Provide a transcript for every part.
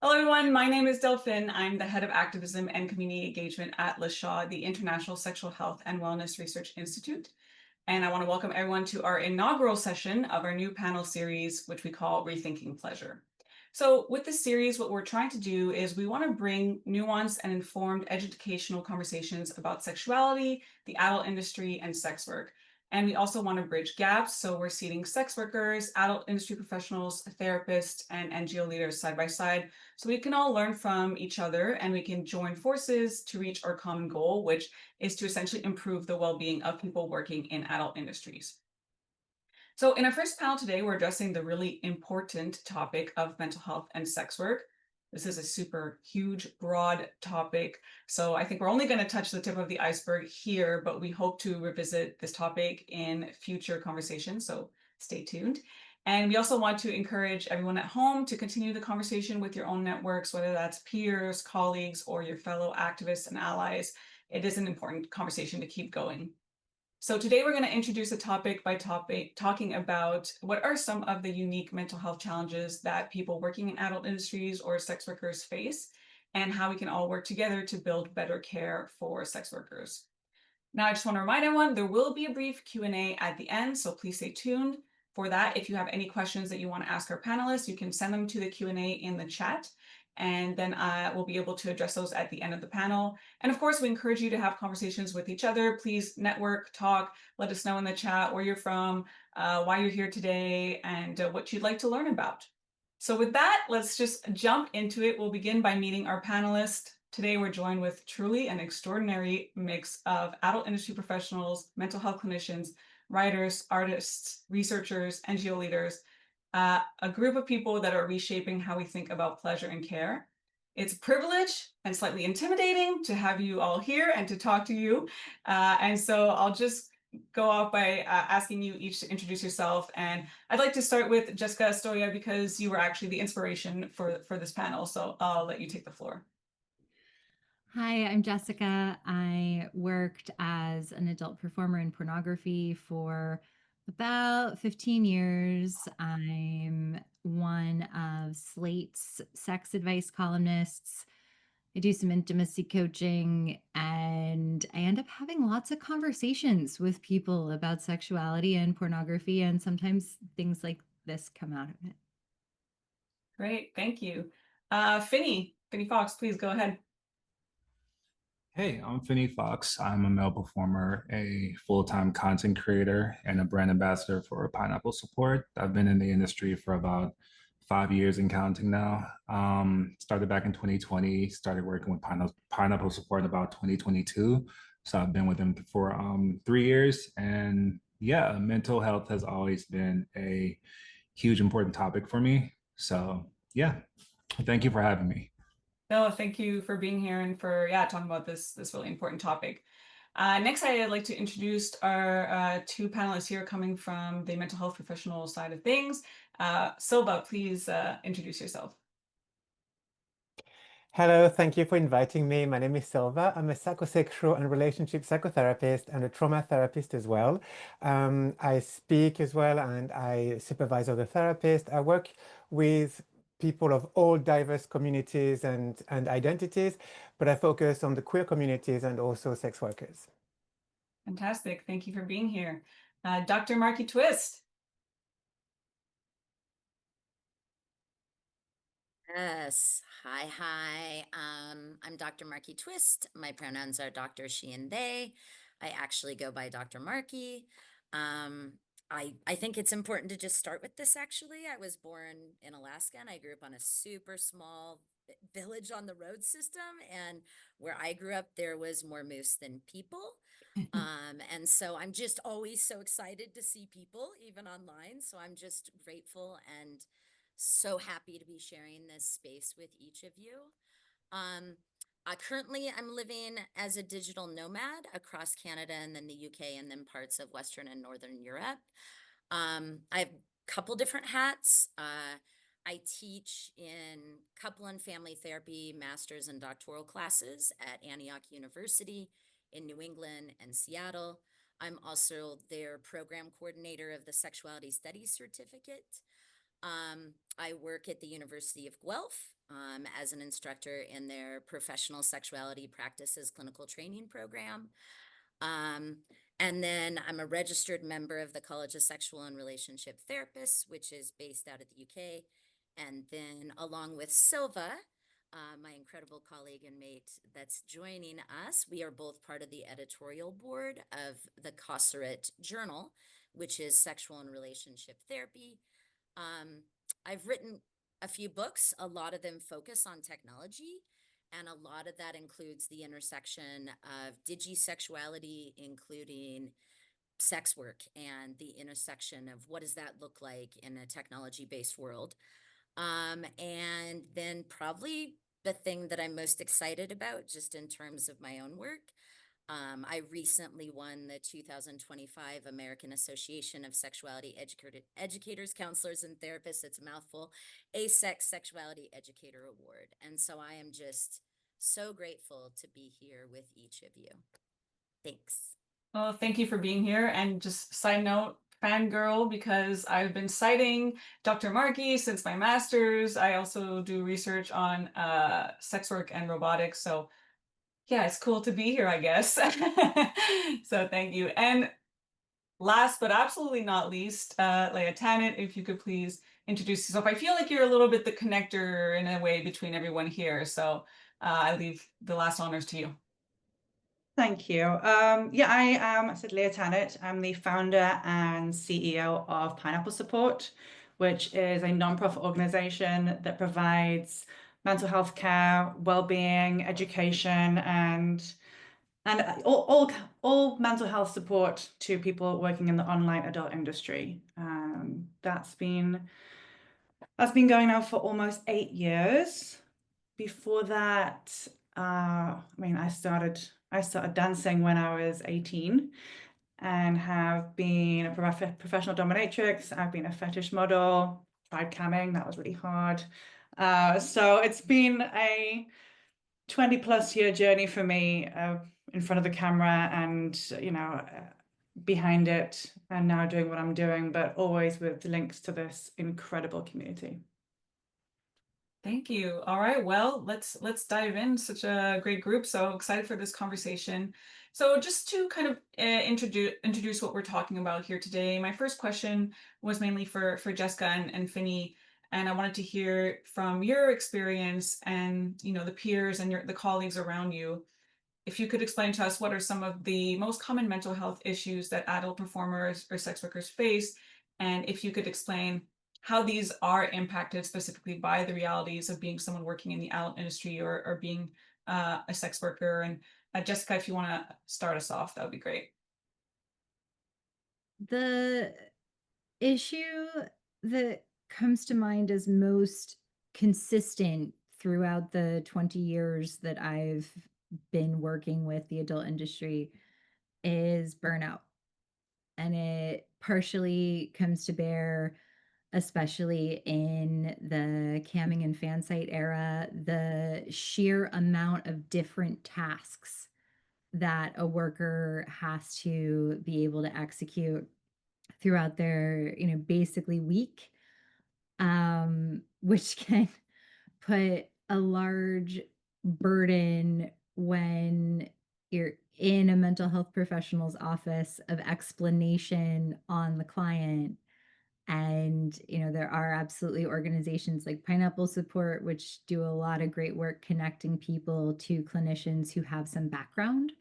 Hello, everyone. My name is Delphine. I'm the head of activism and community engagement at LaShaw, the International Sexual Health and Wellness Research Institute. And I want to welcome everyone to our inaugural session of our new panel series, which we call Rethinking Pleasure. So with this series, what we're trying to do is we want to bring nuanced and informed educational conversations about sexuality, the adult industry, and sex work. And we also want to bridge gaps. So we're seating sex workers, adult industry professionals, therapists, and NGO leaders side by side. So we can all learn from each other and we can join forces to reach our common goal, which is to essentially improve the well-being of people working in adult industries. So in our first panel today, we're addressing the really important topic of mental health and sex work. This is a super huge, broad topic. So I think we're only going to touch the tip of the iceberg here, but we hope to revisit this topic in future conversations. So stay tuned. And we also want to encourage everyone at home to continue the conversation with your own networks, whether that's peers, colleagues, or your fellow activists and allies. It is an important conversation to keep going. So today we're going to introduce a topic by topic, talking about what are some of the unique mental health challenges that people working in adult industries or sex workers face, and how we can all work together to build better care for sex workers. Now, I just want to remind everyone, there will be a brief Q&A at the end, so please stay tuned for that. If you have any questions that you want to ask our panelists, you can send them to the Q&A in the chat, and then we'll be able to address those at the end of the panel. And of course, we encourage you to have conversations with each other. Please network, talk, let us know in the chat where you're from, why you're here today, and what you'd like to learn about. So with that, let's just jump into it. We'll begin by meeting our panelists. Today, we're joined with truly an extraordinary mix of adult industry professionals, mental health clinicians, writers, artists, researchers, NGO leaders, a group of people that are reshaping how we think about pleasure and care. It's a privilege and slightly intimidating to have you all here and to talk to you. And so I'll just go off by asking you each to introduce yourself. And I'd like to start with Jessica Stoya because you were actually the inspiration for this panel. So I'll let you take the floor. Hi, I'm Jessica. I worked as an adult performer in pornography for about 15 years. I'm one of Slate's sex advice columnists. I do some intimacy coaching and I end up having lots of conversations with people about sexuality and pornography, and sometimes things like this come out of it. Great, thank you. Finny Fox, please go ahead. Hey, I'm Finny Fox. I'm a male performer, a full-time content creator, and a brand ambassador for Pineapple Support. I've been in the industry for about 5 years and counting now. Started back in 2020, started working with Pineapple Support about 2022. So I've been with them for 3 years. And yeah, mental health has always been a huge important topic for me. So yeah, thank you for having me. No, thank you for being here and for talking about this really important topic. Next, I'd like to introduce our two panelists here coming from the mental health professional side of things. Silva, please introduce yourself. Hello, thank you for inviting me. My name is Silva. I'm a psychosexual and relationship psychotherapist and a trauma therapist as well. I speak as well and I supervise other therapists. I work with people of all diverse communities and identities, but I focus on the queer communities and also sex workers. Fantastic. Thank you for being here. Dr. Markie Twist. Yes. Hi. I'm Dr. Markie Twist. My pronouns are Dr. She and they. I actually go by Dr. Markie. I think it's important to just start with this actually. I was born in Alaska and I grew up on a super small village on the road system. And where I grew up, there was more moose than people. And so I'm just always so excited to see people, even online. So I'm just grateful and so happy to be sharing this space with each of you. Currently, I'm living as a digital nomad across Canada and then the UK and then parts of Western and Northern Europe. I have a couple different hats. I teach in couple and family therapy master's and doctoral classes at Antioch University in New England and Seattle. I'm also their program coordinator of the Sexuality Studies Certificate. I work at the University of Guelph as an instructor in their professional sexuality practices clinical training program. And then I'm a registered member of the College of Sexual and Relationship Therapists, which is based out of the UK. And then along with Silva, my incredible colleague and mate that's joining us, we are both part of the editorial board of the Cosseret Journal, which is sexual and relationship therapy. I've written a few books, a lot of them focus on technology, and a lot of that includes the intersection of digisexuality, including sex work, and the intersection of what does that look like in a technology-based world. And then probably the thing that I'm most excited about, just in terms of my own work, I recently won the 2025 American Association of Sexuality Educators, Counselors, and Therapists, it's a mouthful, ASEX Sexuality Educator Award. And so I am just so grateful to be here with each of you. Thanks. Well, thank you for being here. And just side note, fangirl, because I've been citing Dr. Markie since my master's. I also do research on sex work and robotics. So yeah, it's cool to be here, I guess. So thank you. And last but absolutely not least, Leya Tanit, if you could please introduce yourself. I feel like you're a little bit the connector in a way between everyone here. So I leave the last honors to you. Thank you. Yeah, I said Leya Tanit. I'm the founder and CEO of Pineapple Support, which is a nonprofit organization that provides mental health care, well-being, education, and all mental health support to people working in the online adult industry. That's been going now for almost 8 years. Before that, I mean, I started dancing when I was 18 and have been a professional dominatrix. I've been a fetish model, tried camming, that was really hard. So it's been a 20+ year journey for me in front of the camera and, behind it, and now doing what I'm doing, but always with links to this incredible community. Thank you. All right, well, let's dive in. Such a great group. So excited for this conversation. So just to kind of introduce what we're talking about here today, my first question was mainly for Jessica and Finny, and I wanted to hear from your experience and the peers and the colleagues around you. If you could explain to us what are some of the most common mental health issues that adult performers or sex workers face, and if you could explain how these are impacted specifically by the realities of being someone working in the adult industry or being a sex worker. And Jessica, if you want to start us off, that would be great. The issue that comes to mind as most consistent throughout the 20 years that I've been working with the adult industry is burnout. And it partially comes to bear, especially in the camming and fan site era, the sheer amount of different tasks that a worker has to be able to execute throughout their, basically week, which can put a large burden when you're in a mental health professional's office of explanation on the client. And, there are absolutely organizations like Pineapple Support, which do a lot of great work connecting people to clinicians who have some background.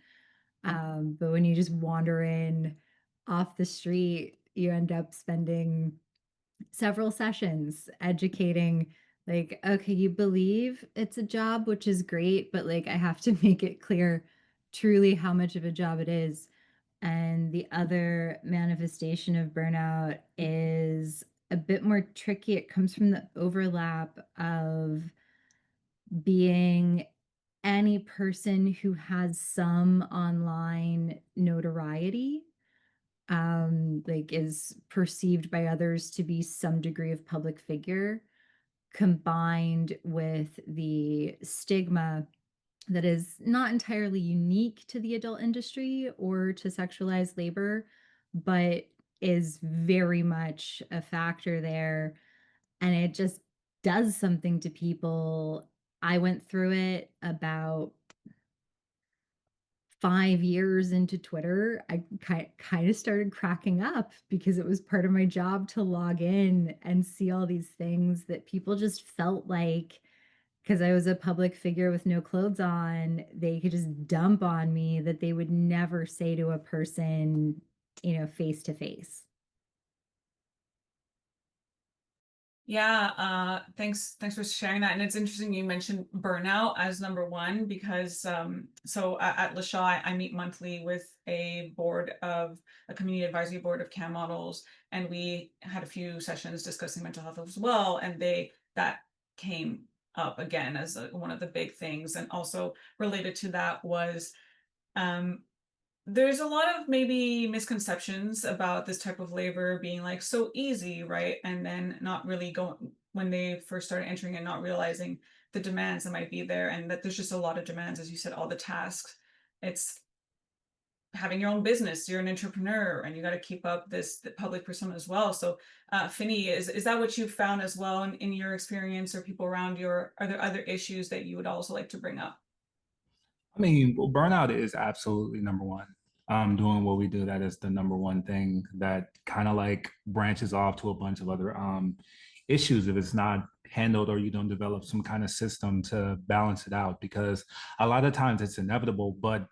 But when you just wander in off the street, you end up spending several sessions educating, like, okay, you believe it's a job, which is great, but like, I have to make it clear truly how much of a job it is. And the other manifestation of burnout is a bit more tricky. It comes from the overlap of being any person who has some online notoriety, like is perceived by others to be some degree of public figure, combined with the stigma that is not entirely unique to the adult industry or to sexualized labor, but is very much a factor there. And it just does something to people. I went through it about 5 years into Twitter. I kind of started cracking up because it was part of my job to log in and see all these things that people just felt like, because I was a public figure with no clothes on, they could just dump on me that they would never say to a person, face to face. Yeah, thanks for sharing that. And it's interesting you mentioned burnout as number one, because so at Le Chat, I meet monthly with a community advisory board of CAM models, and we had a few sessions discussing mental health as well, and that came up again as one of the big things. And also related to that was there's a lot of maybe misconceptions about this type of labor being like so easy, right? And then not really going, when they first started entering and not realizing the demands that might be there, and that there's just a lot of demands, as you said, all the tasks. It's having your own business, you're an entrepreneur, and you got to keep up the public persona as well. So Finny, is that what you found as well in your experience, or people around you? Are there other issues that you would also like to bring up? I mean, well, burnout is absolutely number one. Doing what we do, that is the number one thing that kind of like branches off to a bunch of other issues if it's not handled or you don't develop some kind of system to balance it out. Because a lot of times it's inevitable, but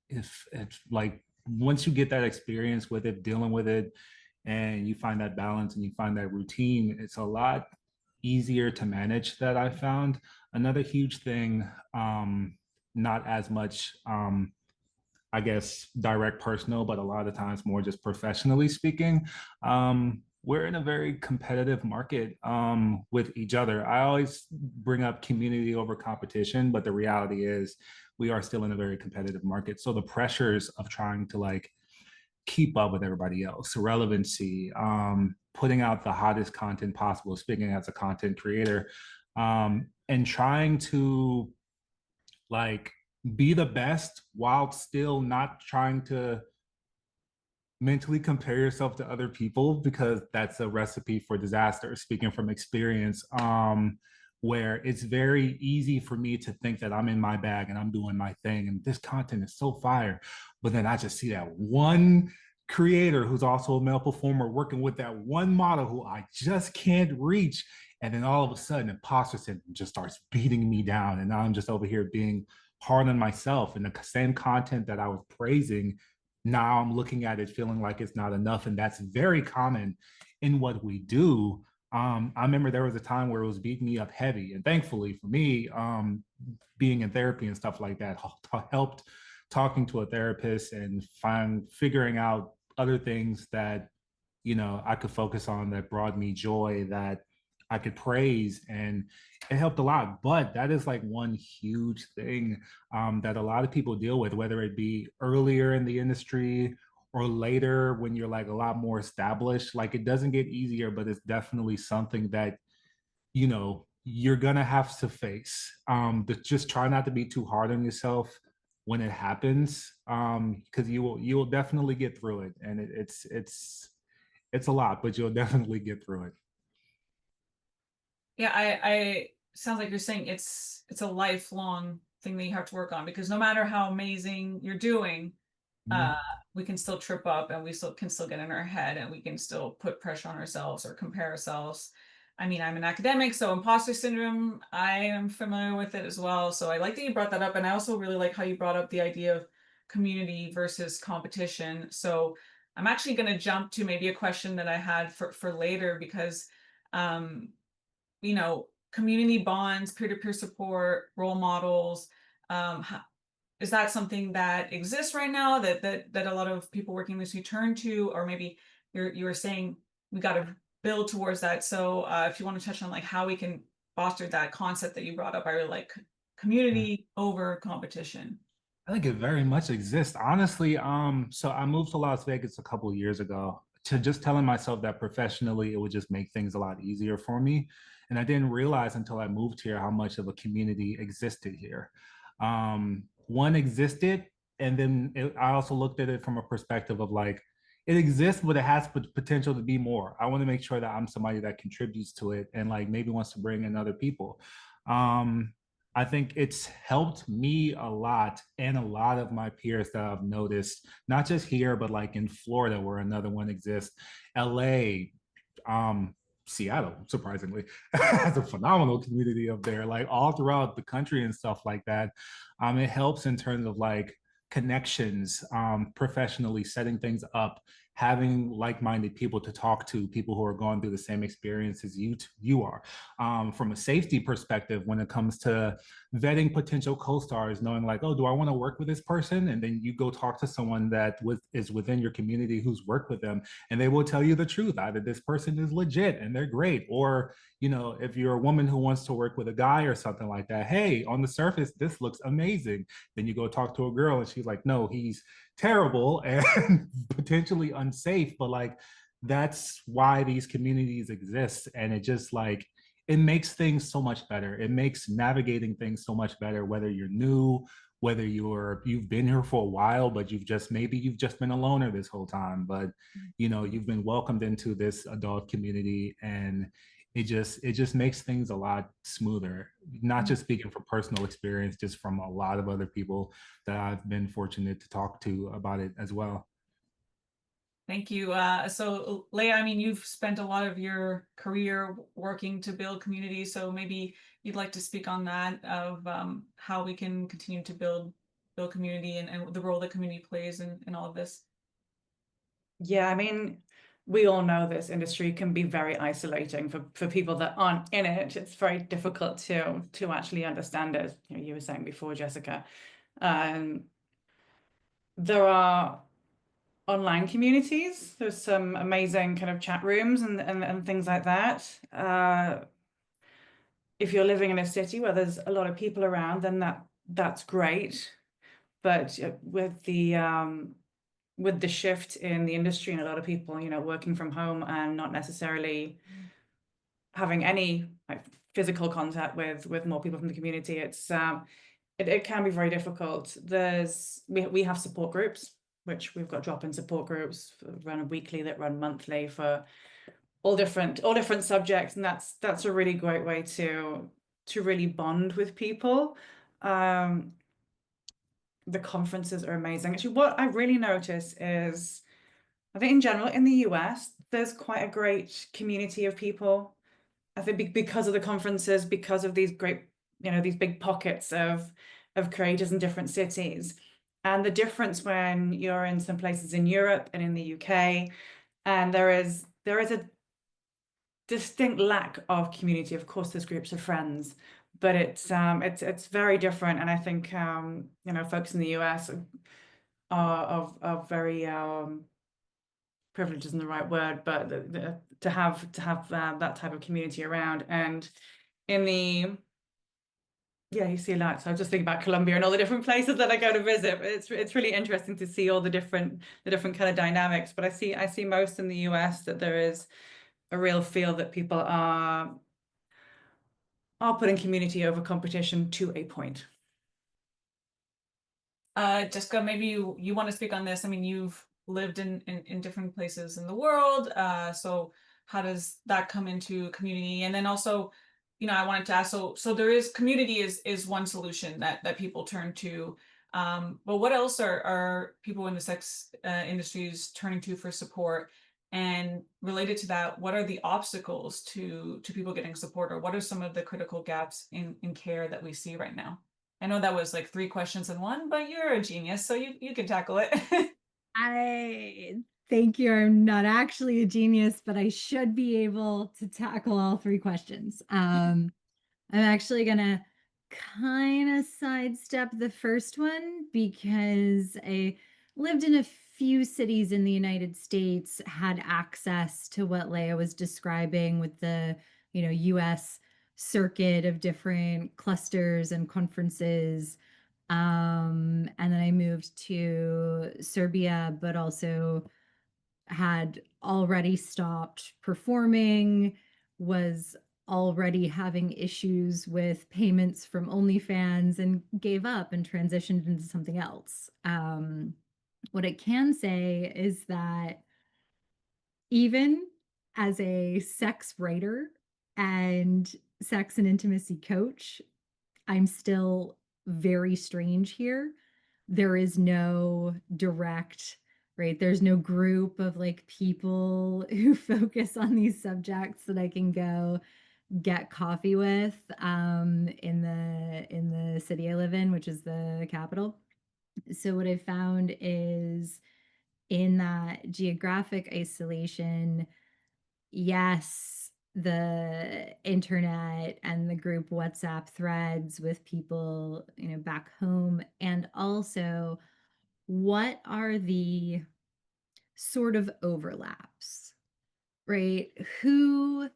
if it's like once you get that experience with it, dealing with it, and you find that balance and you find that routine, it's a lot easier to manage, that I found. Another huge thing, not as much, I guess, direct personal, but a lot of times more just professionally speaking. We're in a very competitive market with each other. I always bring up community over competition, but the reality is we are still in a very competitive market. So the pressures of trying to like keep up with everybody else, relevancy, putting out the hottest content possible, speaking as a content creator, and trying to like be the best while still not trying to mentally compare yourself to other people, because that's a recipe for disaster, speaking from experience. Where it's very easy for me to think that I'm in my bag and I'm doing my thing and this content is so fire, but then I just see that one creator who's also a male performer working with that one model who I just can't reach, and then all of a sudden imposter syndrome just starts beating me down, and now I'm just over here being hard on myself, and the same content that I was praising, now I'm looking at it feeling like it's not enough. And that's very common in what we do. I remember there was a time where it was beating me up heavy, and thankfully for me, being in therapy and stuff like that helped, talking to a therapist and figuring out other things that I could focus on, that brought me joy, that I could praise, and it helped a lot. But that is like one huge thing that a lot of people deal with, whether it be earlier in the industry or later when you're like a lot more established. Like it doesn't get easier, but it's definitely something that you're gonna have to face. Just try not to be too hard on yourself when it happens, because you will definitely get through it, and it's a lot, but you'll definitely get through it. Yeah, I sounds like you're saying it's a lifelong thing that you have to work on, because no matter how amazing you're doing, uh, we can still trip up, and we can still get in our head, and we can still put pressure on ourselves or compare ourselves. I mean, I'm an academic, so imposter syndrome, I am familiar with it as well. So I like that you brought that up, and I also really like how you brought up the idea of community versus competition. So I'm actually going to jump to maybe a question that I had for later, because um, community bonds, peer-to-peer support, role models. Is that something that exists right now that a lot of people working in this turn to, or maybe you were saying we got to build towards that? So if you want to touch on like how we can foster that concept that you brought up, I really like community over competition. I think it very much exists, honestly. So I moved to Las Vegas a couple of years ago, to just telling myself that professionally it would just make things a lot easier for me. And I didn't realize until I moved here how much of a community existed here. One existed, and then I also looked at it from a perspective of like, it exists, but it has potential to be more. I want to make sure that I'm somebody that contributes to it and like maybe wants to bring in other people. Um, I think it's helped me a lot and a lot of my peers that I've noticed, not just here, but like in Florida, where another one exists, LA, um, Seattle, surprisingly, has a phenomenal community up there, like all throughout the country and stuff like that. It helps in terms of like connections, professionally setting things up, having like-minded people to talk to, people who are going through the same experiences you are. From a safety perspective, when it comes to vetting potential co-stars, knowing like, oh, do I want to work with this person? And then you go talk to someone that is within your community who's worked with them, and they will tell you the truth. Either this person is legit and they're great, or if you're a woman who wants to work with a guy or something like that, hey, on the surface, this looks amazing. Then you go talk to a girl and she's like, no, he's terrible and potentially unsafe. But like, that's why these communities exist. And it just like, it makes things so much better. It makes navigating things so much better, whether you're new, whether you've been here for a while, but you've just been a loner this whole time, but you've been welcomed into this adult community, and it just makes things a lot smoother. Not just speaking from personal experience, just from a lot of other people that I've been fortunate to talk to about it as well. Thank you. So Leya, I mean, you've spent a lot of your career working to build communities, so maybe you'd like to speak on that, of how we can continue to build community, and the role that community plays in all of this. Yeah, I mean, we all know this industry can be very isolating for people that aren't in it. It's very difficult to actually understand it. You were saying before, Jessica. There are online communities. There's some amazing kind of chat rooms and things like that. If you're living in a city where there's a lot of people around, then that's great. But with the shift in the industry and a lot of people, working from home and not necessarily having any like physical contact with more people from the community, it can be very difficult. We have support groups, which we've got drop-in support groups run weekly, that run monthly, for all different subjects, and that's a really great way to really bond with people. The conferences are amazing. Actually, what I really notice is, I think in general in the US, there's quite a great community of people. I think because of the conferences, because of these great, these big pockets of creators in different cities. And the difference when you're in some places in Europe and in the UK, and there is a distinct lack of community. Of course, there's groups of friends, but it's very different. And I think folks in the US are very privilege isn't the right word, but to have that type of community around. And you see a lot. So I was just thinking about Colombia and all the different places that I go to visit. It's really interesting to see all the different kind of dynamics. But I see most in the US that there is a real feel that people are putting community over competition to a point. Jessica, maybe you want to speak on this. I mean, you've lived in different places in the world. So how does that come into community? And then also, I wanted to ask, so there is community is one solution that people turn to. But what else are people in the sex industries turning to for support? And related to that, what are the obstacles to people getting support, or what are some of the critical gaps in care that we see right now? I know that was like 3 questions in one, but you're a genius, so you can tackle it. I thank you. I'm not actually a genius, but I should be able to tackle all 3 questions. I'm actually gonna kind of sidestep the first one because I lived in a few cities in the United States, had access to what Leya was describing with the, US circuit of different clusters and conferences. And then I moved to Serbia, but also had already stopped performing, was already having issues with payments from OnlyFans, and gave up and transitioned into something else. What I can say is that even as a sex writer and sex and intimacy coach, I'm still very strange here. There is no direct, right? There's no group of like people who focus on these subjects that I can go get coffee with in the city I live in, which is the capital. So what I found is in that geographic isolation, yes, the internet and the group WhatsApp threads with people, back home, and also what are the sort of overlaps, right? Who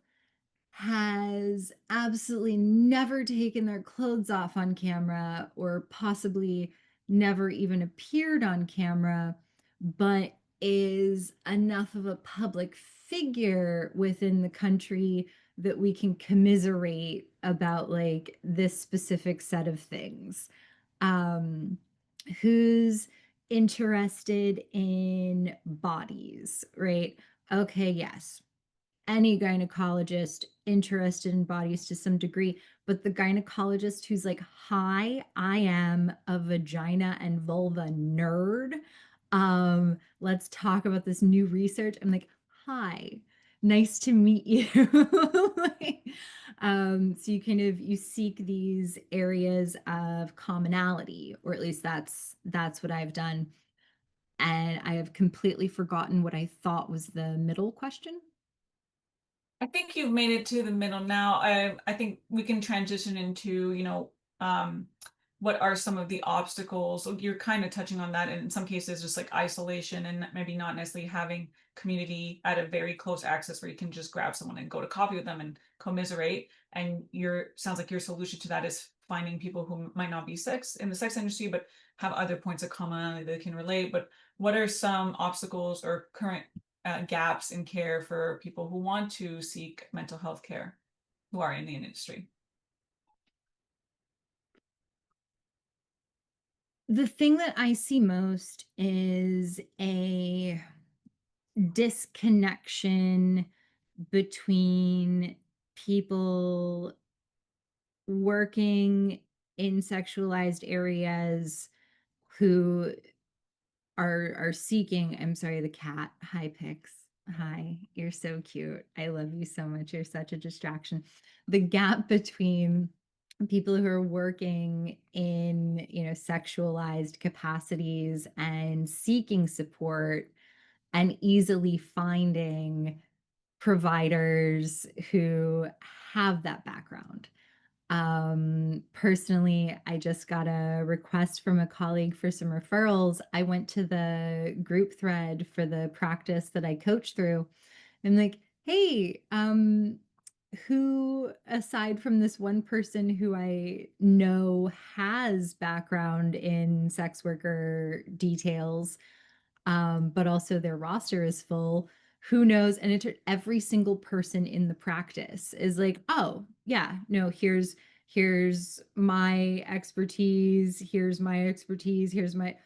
has absolutely never taken their clothes off on camera or possibly never even appeared on camera, but is enough of a public figure within the country that we can commiserate about like this specific set of things. Um, who's interested in bodies, right? Okay, yes, any gynecologist interested in bodies to some degree, but the gynecologist who's like, hi, I am a vagina and vulva nerd. Let's talk about this new research. I'm like, hi, nice to meet you. Like, so you seek these areas of commonality, or at least that's what I've done. And I have completely forgotten what I thought was the middle question. I think you've made it to the middle now. I think we can transition into, what are some of the obstacles? You're kind of touching on that, and in some cases, just like isolation and maybe not necessarily having community at a very close access where you can just grab someone and go to coffee with them and commiserate. And sounds like your solution to that is finding people who might not be in the sex industry, but have other points of commonality that can relate. But what are some obstacles or current gaps in care for people who want to seek mental health care who are in the industry? The thing that I see most is a disconnection between people working in sexualized areas who are seeking. I'm sorry, the cat. Hi, Pix. Hi, you're so cute. I love you so much. You're such a distraction. The gap between people who are working in, sexualized capacities and seeking support and easily finding providers who have that background. Personally, I just got a request from a colleague for some referrals. I went to the group thread for the practice that I coach through. I'm like, hey, who aside from this one person who I know has background in sex worker details, but also their roster is full, who knows? And every single person in the practice is like, oh yeah, no, here's my expertise, here's my expertise, here's my,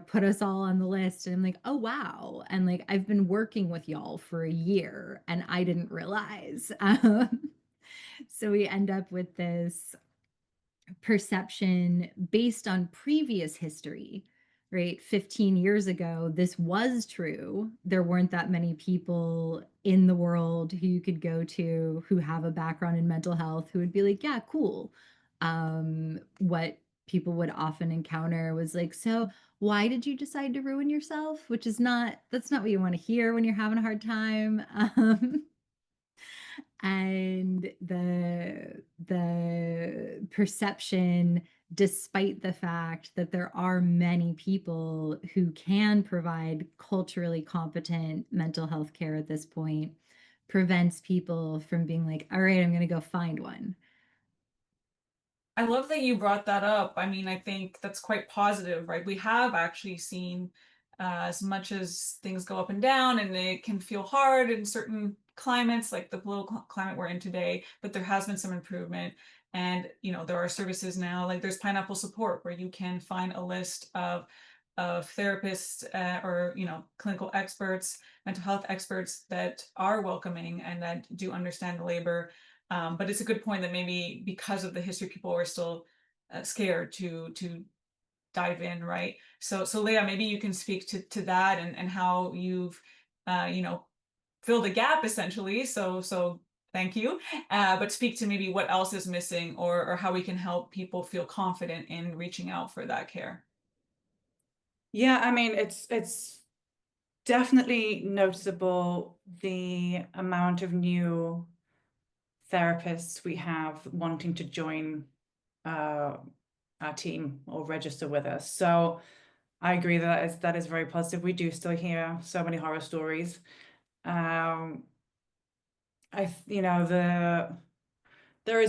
put us all on the list. And I'm like, oh wow. And like, I've been working with y'all for a year and I didn't realize. So we end up with this perception based on previous history, right? 15 years ago, this was true. There weren't that many people in the world who you could go to who have a background in mental health who would be like, yeah, cool. What people would often encounter was like, so why did you decide to ruin yourself? Which is that's not what you want to hear when you're having a hard time. And the perception, despite the fact that there are many people who can provide culturally competent mental health care at this point, prevents people from being like, all right, I'm going to go find one. I love that you brought that up. I mean, I think that's quite positive, right? We have actually seen, as much as things go up and down and it can feel hard in certain climates, like the political climate we're in today, but there has been some improvement. And, there are services now, like there's Pineapple Support, where you can find a list of therapists or, clinical experts, mental health experts that are welcoming and that do understand the labor. But it's a good point that maybe because of the history, people are still scared to dive in, right? So Leya, maybe you can speak to that and how you've filled a gap essentially. So thank you. But speak to maybe what else is missing or how we can help people feel confident in reaching out for that care. Yeah, I mean, it's definitely noticeable the amount of new therapists we have wanting to join our team or register with us. So I agree that is very positive. We do still hear so many horror stories. There is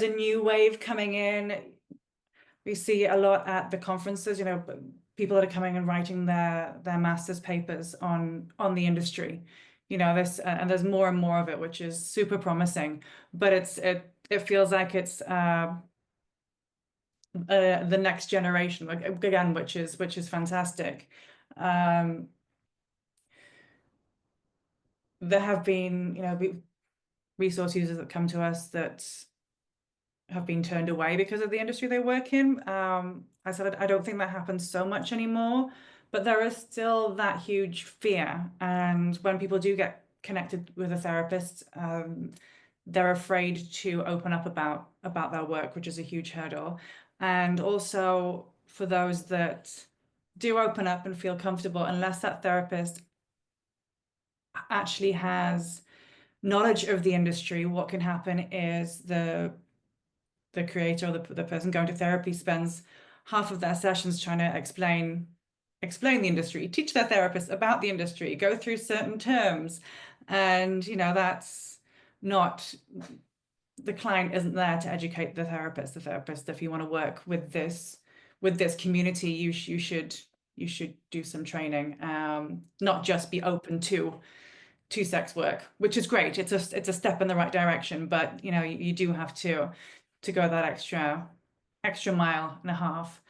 a new wave coming in. We see a lot at the conferences, people that are coming and writing their master's papers on the industry. This and there's more and more of it, which is super promising. But it feels like it's the next generation again, which is fantastic. There have been, resource users that come to us that have been turned away because of the industry they work in. I said I don't think that happens so much anymore, but there is still that huge fear. And when people do get connected with a therapist, they're afraid to open up about their work, which is a huge hurdle. And also for those that do open up and feel comfortable, unless that therapist actually has knowledge of the industry, what can happen is the creator or the person going to therapy spends half of their sessions trying to explain the industry, teach their therapist about the industry, go through certain terms. And, that's not, the client isn't there to educate the therapist. The therapist, if you want to work with this community, you should do some training, not just be open to sex work, which is great. It's a step in the right direction, but you do have to go that extra mile and a half.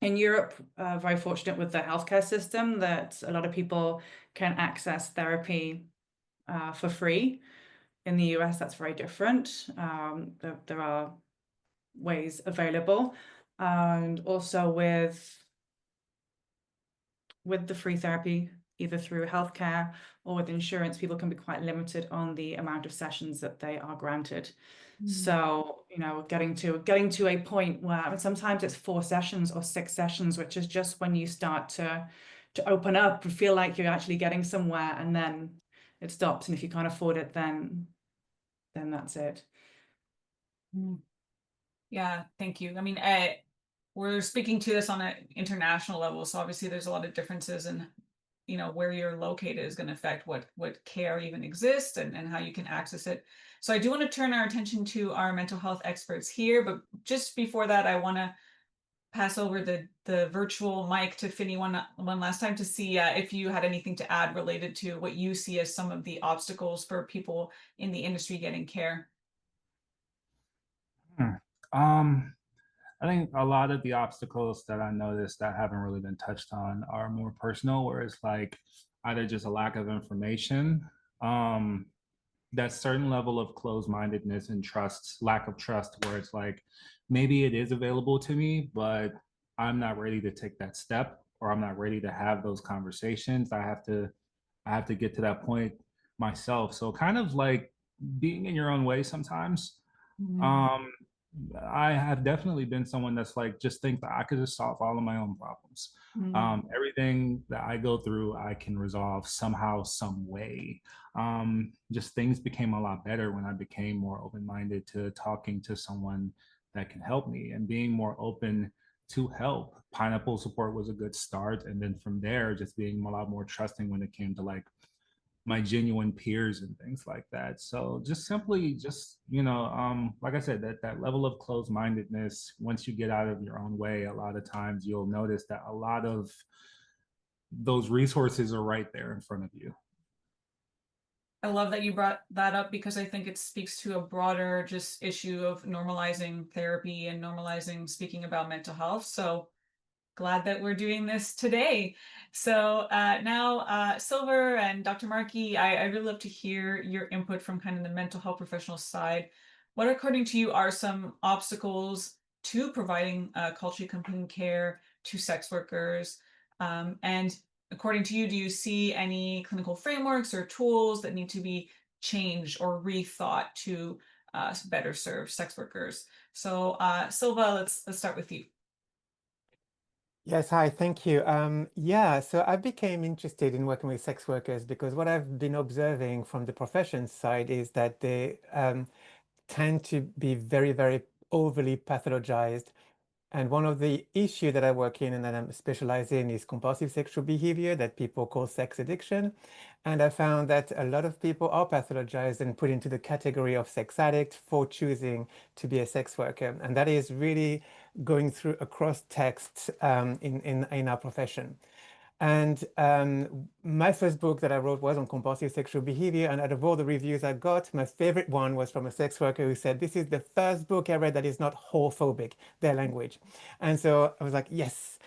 In Europe, very fortunate with the healthcare system that a lot of people can access therapy for free. In the US, that's very different. There are ways available, and also with the free therapy, either through healthcare or with insurance, people can be quite limited on the amount of sessions that they are granted. So, getting to a point where sometimes it's 4 sessions or 6 sessions, which is just when you start to open up and feel like you're actually getting somewhere, and then it stops. And if you can't afford it, then that's it. Yeah, thank you. I mean, we're speaking to this on an international level, so obviously there's a lot of differences in where you're located is going to affect what care even exists and how you can access it. So I do want to turn our attention to our mental health experts here, but just before that, I want to pass over the virtual mic to Finny one last time to see if you had anything to add related to what you see as some of the obstacles for people in the industry getting care. I think a lot of the obstacles that I noticed that haven't really been touched on are more personal, where it's like either just a lack of information, that certain level of closed-mindedness and lack of trust, where it's like maybe it is available to me, but I'm not ready to take that step, or I'm not ready to have those conversations. I have to get to that point myself. So kind of like being in your own way sometimes. I have definitely been someone that's like, just think that I could just solve all of my own problems. Everything that I go through, I can resolve somehow, some way. Just things became a lot better when I became more open-minded to talking to someone that can help me and being more open to help. Pineapple support was a good start. And then from there, just being a lot more trusting when it came to like my genuine peers and things like that. So just simply like I said, that level of closed-mindedness, once you get out of your own way, a lot of times you'll notice that a lot of those resources are right there in front of you. I love that you brought that up, because I think it speaks to a broader just issue of normalizing therapy and normalizing speaking about mental health. So glad that we're doing this today. So now, Silver and Dr. Markie, I really love to hear your input from kind of the mental health professional side. What, according to you, are some obstacles to providing culturally competent care to sex workers? And according to you, do you see any clinical frameworks or tools that need to be changed or rethought to better serve sex workers? So Silva, let's start with you. Yes, hi, thank you. Yeah, so I became interested in working with sex workers because what I've been observing from the profession side is that they tend to be very, very overly pathologized. And one of the issues that I work in and that I'm specialized in is compulsive sexual behavior that people call sex addiction. And I found that a lot of people are pathologized and put into the category of sex addict for choosing to be a sex worker. And that is really going through across texts in our profession. And my first book that I wrote was on compulsive sexual behavior. And out of all the reviews I got, my favorite one was from a sex worker who said, "This is the first book I read that is not whorephobic," their language. And so I was like, yes.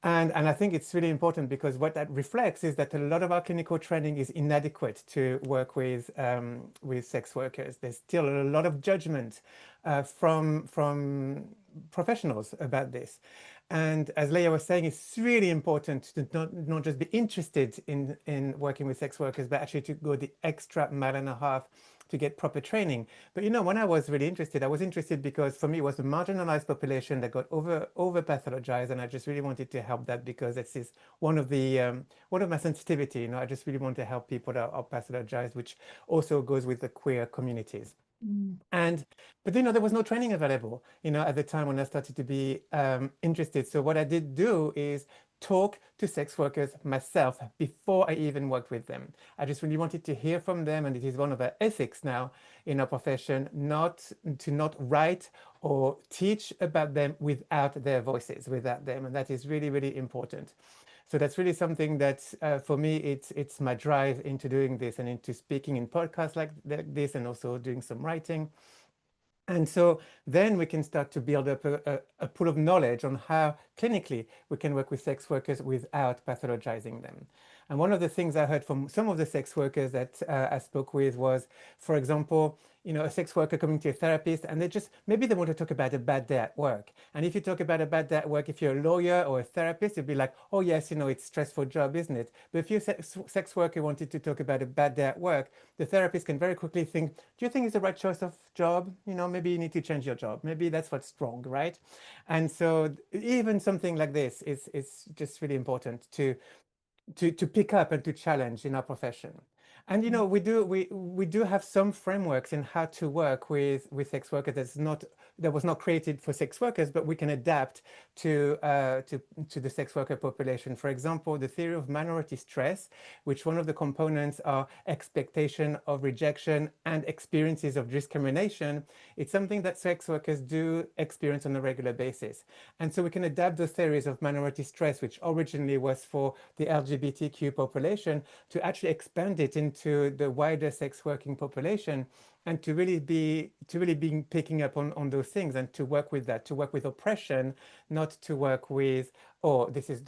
And I think it's really important because what that reflects is that a lot of our clinical training is inadequate to work with sex workers. There's still a lot of judgment from professionals about this. And as Leya was saying, it's really important to not just be interested in working with sex workers, but actually to go the extra mile and a half to get proper training. But you know, when I was really interested, I was interested because for me it was a marginalized population that got over pathologized, and I just really wanted to help that because it's one of my sensitivity. You know, I just really want to help people that are pathologized, which also goes with the queer communities. But you know, there was no training available, you know, at the time when I started to be interested. So what I did do is talk to sex workers myself before I even worked with them. I just really wanted to hear from them, and it is one of our ethics now in our profession not write or teach about them without their voices, without them, and that is really, really important. So that's really something that for me, it's my drive into doing this and into speaking in podcasts like this, and also doing some writing. And so then we can start to build up a pool of knowledge on how clinically we can work with sex workers without pathologizing them. And one of the things I heard from some of the sex workers that I spoke with was, for example, you know, a sex worker coming to a therapist and maybe they want to talk about a bad day at work. And if you talk about a bad day at work, if you're a lawyer or a therapist, you'd be like, oh yes, you know, it's a stressful job, isn't it? But if you're a sex worker wanted to talk about a bad day at work, the therapist can very quickly think, do you think it's the right choice of job? You know, maybe you need to change your job. Maybe that's what's wrong, right? And so even something like this is just really important to pick up and to challenge in our profession. And you know, we do have some frameworks in how to work with sex workers that was not created for sex workers, but we can adapt to the sex worker population. For example, the theory of minority stress, which one of the components are expectation of rejection and experiences of discrimination. It's something that sex workers do experience on a regular basis. And so we can adapt those theories of minority stress, which originally was for the LGBTQ population, to actually expand it into the wider sex working population, and to really be picking up on those things and to work with that, to work with oppression, not to work with, oh, this is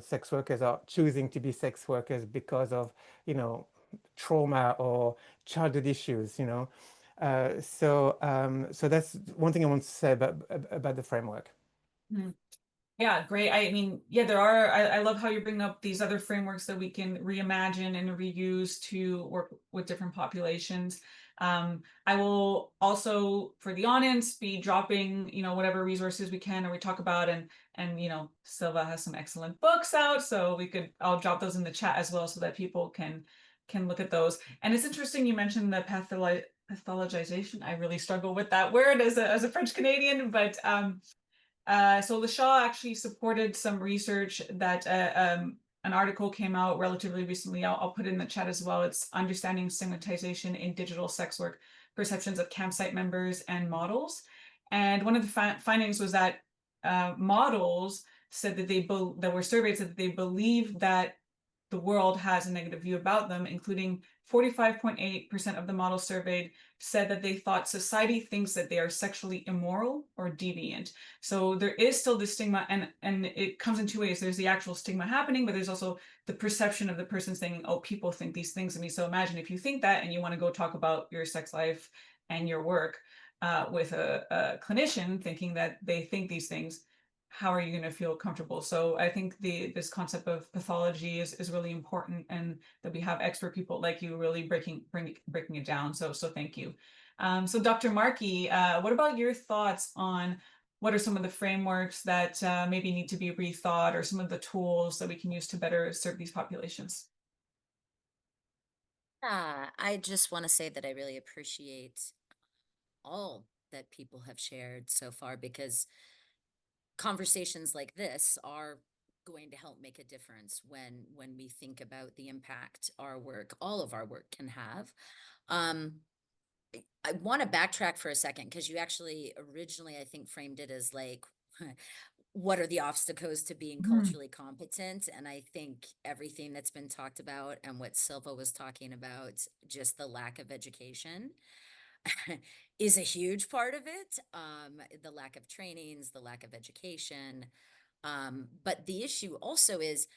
sex workers are choosing to be sex workers because of, you know, trauma or childhood issues, you know. So that's one thing I want to say about the framework. Yeah, great. I mean, yeah, there are, I love how you bring up these other frameworks that we can reimagine and reuse to work with different populations. I will also, for the audience, be dropping, you know, whatever resources we can or we talk about, and you know, Silva has some excellent books out, so I'll drop those in the chat as well so that people can look at those. And it's interesting you mentioned the pathologization. I really struggle with that word as a French Canadian, but so LaShaw actually supported some research that an article came out relatively recently. I'll put it in the chat as well. It's Understanding Stigmatization in Digital Sex Work, Perceptions of Campsite Members and Models. And one of the findings was that models said that that were surveyed said that they believe that the world has a negative view about them, including 45.8% of the models surveyed said that they thought society thinks that they are sexually immoral or deviant. So there is still this stigma, and it comes in two ways. There's the actual stigma happening, but there's also the perception of the person saying, oh, people think these things of me. So imagine if you think that and you want to go talk about your sex life and your work with a clinician thinking that they think these things, how are you going to feel comfortable? So I think this concept of pathology is really important, and that we have expert people like you really breaking it down. So thank you. So Dr. Markie, what about your thoughts on what are some of the frameworks that maybe need to be rethought, or some of the tools that we can use to better serve these populations? I just want to say that I really appreciate all that people have shared so far, because conversations like this are going to help make a difference when we think about the impact our work, all of our work, can have. I want to backtrack for a second, because you actually originally, I think, framed it as like, what are the obstacles to being culturally competent? And I think everything that's been talked about and what Silva was talking about, just the lack of education, is a huge part of it. The lack of trainings, the lack of education. But the issue also is,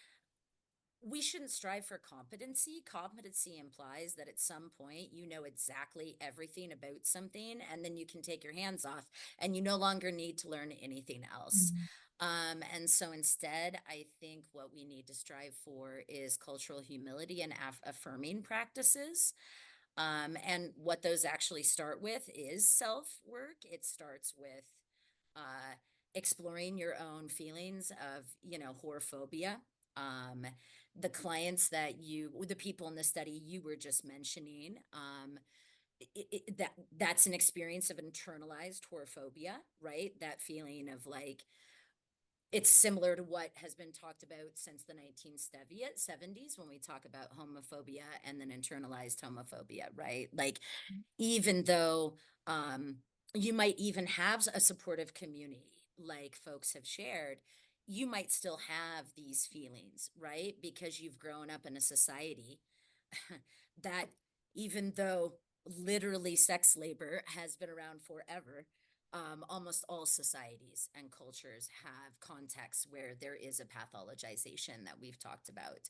we shouldn't strive for competency. Competency implies that at some point you know exactly everything about something, and then you can take your hands off and you no longer need to learn anything else. And so instead, I think what we need to strive for is cultural humility and affirming practices. And what those actually start with is self-work. It starts with exploring your own feelings of, worophobia. The clients the people in the study you were just mentioning, that's an experience of internalized whorephobia, right? That feeling of like, it's similar to what has been talked about since the 1970s when we talk about homophobia and then internalized homophobia, right? Like, even though you might even have a supportive community, like folks have shared, you might still have these feelings, right? Because you've grown up in a society that, even though literally sex labor has been around forever, almost all societies and cultures have contexts where there is a pathologization that we've talked about.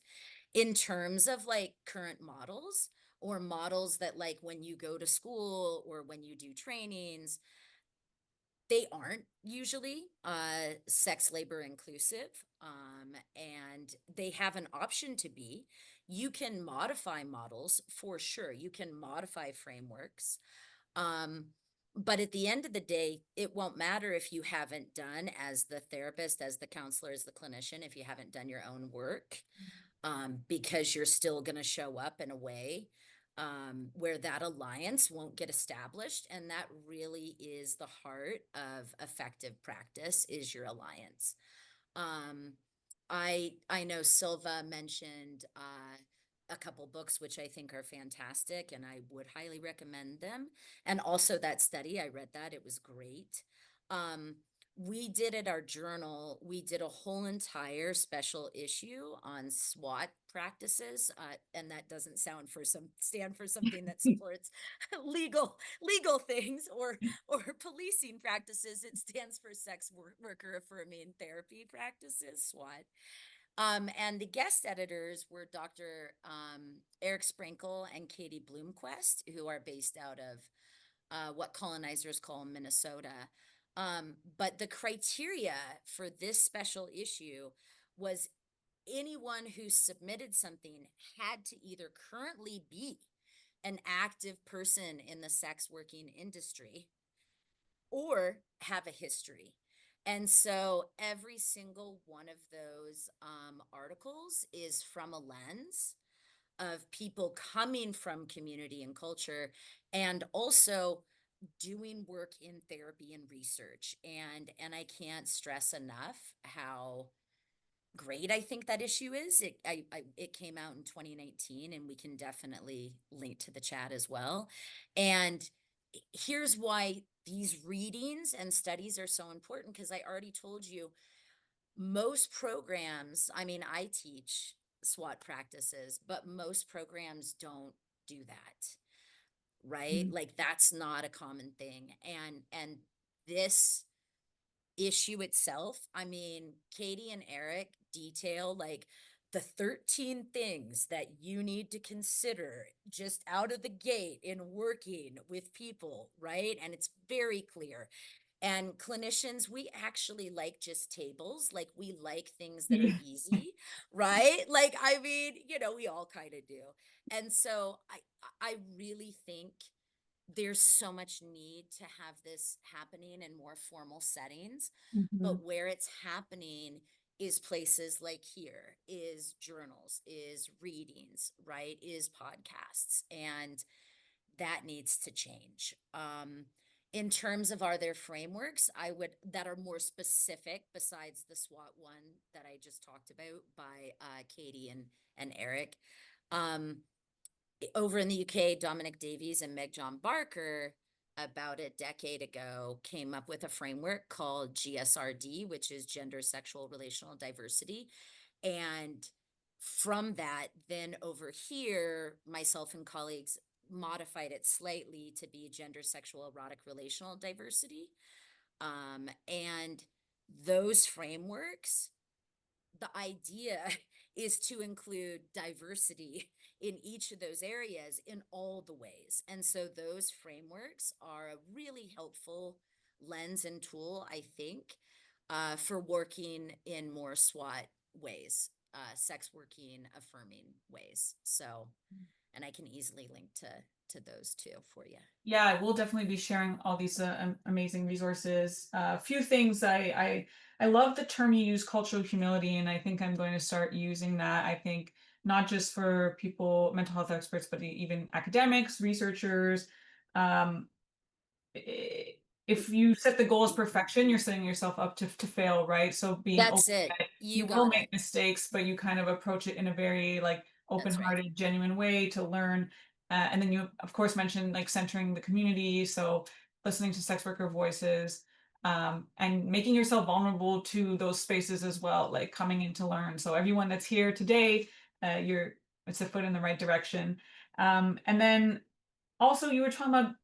In terms of like current models, or models that, like, when you go to school or when you do trainings, they aren't usually sex labor inclusive, and they have an option to be. You can modify models for sure. You can modify frameworks. But at the end of the day, it won't matter if you haven't done, as the therapist, as the counselor, as the clinician, if you haven't done your own work, because you're still going to show up in a way where that alliance won't get established. And that really is the heart of effective practice, is your alliance. I know Silva mentioned a couple books which I think are fantastic, and I would highly recommend them. And also that study, I read that, it was great. We did at our journal, we did a whole entire special issue on SWAT practices, and that doesn't stand for something that supports legal things or policing practices. It stands for sex worker affirming therapy practices, SWAT. And the guest editors were Dr. Eric Sprinkle and Katie Bloomquist, who are based out of what colonizers call Minnesota. But the criteria for this special issue was anyone who submitted something had to either currently be an active person in the sex working industry or have a history. And so every single one of those articles is from a lens of people coming from community and culture, and also doing work in therapy and research. And I can't stress enough how great I think that issue is. It came out in 2019, and we can definitely link to the chat as well. And here's why these readings and studies are so important, because I already told you, most programs, I mean, I teach SWAT practices, but most programs don't do that, right? Like that's not a common thing. And this issue itself, I mean, Katie and Eric detail like the 13 things that you need to consider just out of the gate in working with people, right? And it's very clear. And clinicians, we actually like just tables, like we like things that are easy, right? Like, I mean, you know, we all kind of do. And so I really think there's so much need to have this happening in more formal settings, but where it's happening is places like here, is journals, is readings, right? Is podcasts. And that needs to change. In terms of, are there frameworks that are more specific besides the SWAT one that I just talked about by Katie and Eric? Over in the UK, Dominic Davies and Meg John Barker, about a decade ago, came up with a framework called GSRD, which is gender, sexual, relational diversity. And from that, then over here, myself and colleagues modified it slightly to be gender, sexual, erotic, relational diversity. And those frameworks, the idea is to include diversity in each of those areas in all the ways. And so those frameworks are a really helpful lens and tool, I think, for working in more SWAT ways, sex working, affirming ways. So, and I can easily link to those too for you. Yeah, we'll definitely be sharing all these amazing resources. A few things I love the term you use, cultural humility, and I think I'm going to start using that. I think not just for people, mental health experts, but even academics, researchers. If you set the goal as perfection, you're setting yourself up to fail, right? So being That's open, it. you will got make it. mistakes, but you kind of approach it in a very like That's right. open-hearted, genuine way to learn. And then you, of course, mentioned like centering the community. So listening to sex worker voices, and making yourself vulnerable to those spaces as well, like coming in to learn. So everyone that's here today, it's a foot in the right direction. And then also you were talking about,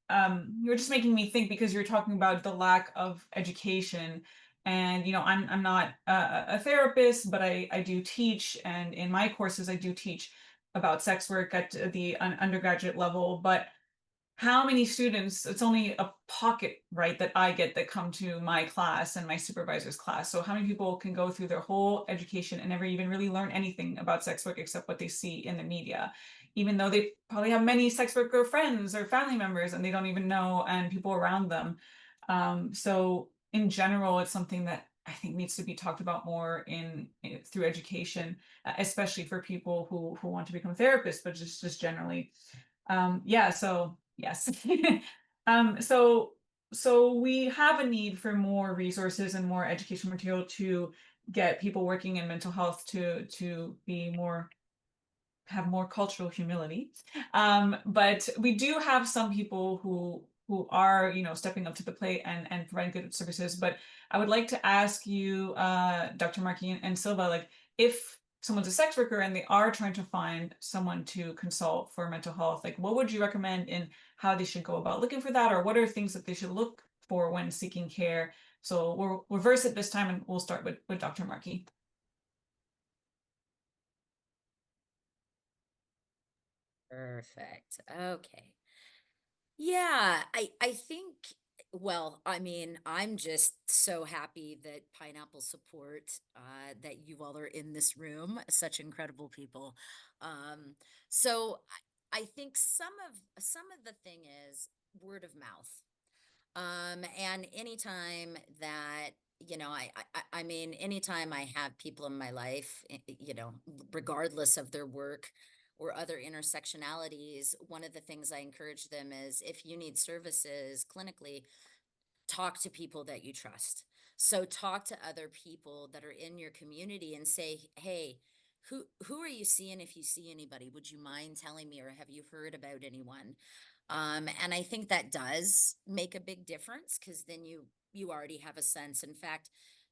you were just making me think because you're talking about the lack of education. And, you know, I'm not a therapist, but I do teach. And in my courses, I do teach about sex work at the undergraduate level. But how many students, it's only a pocket, right, that I get that come to my class and my supervisor's class. So how many people can go through their whole education and never even really learn anything about sex work except what they see in the media, even though they probably have many sex worker friends or family members and they don't even know, and people around them. So in general, it's something that I think needs to be talked about more through education, especially for people who want to become therapists, but just generally. Yeah, so yes. So we have a need for more resources and more education material to get people working in mental health to be more, have more cultural humility. But we do have some people who are, you know, stepping up to the plate and providing good services. But I would like to ask you, Dr. Markie and Silva, like if someone's a sex worker and they are trying to find someone to consult for mental health, like what would you recommend in how they should go about looking for that, or what are things that they should look for when seeking care? So we'll reverse it this time and we'll start with Dr. Markie. Perfect. Okay. Yeah, I think, well, I mean, I'm just so happy that Pineapple support, that you all are in this room, such incredible people. Um, so I think some of the thing is word of mouth. And anytime that, you know, I mean, anytime I have people in my life, you know, regardless of their work or other intersectionalities, one of the things I encourage them is if you need services clinically, talk to people that you trust. So talk to other people that are in your community and say, hey, who are you seeing? If you see anybody, would you mind telling me, or have you heard about anyone? And I think that does make a big difference because then you already have a sense. In fact,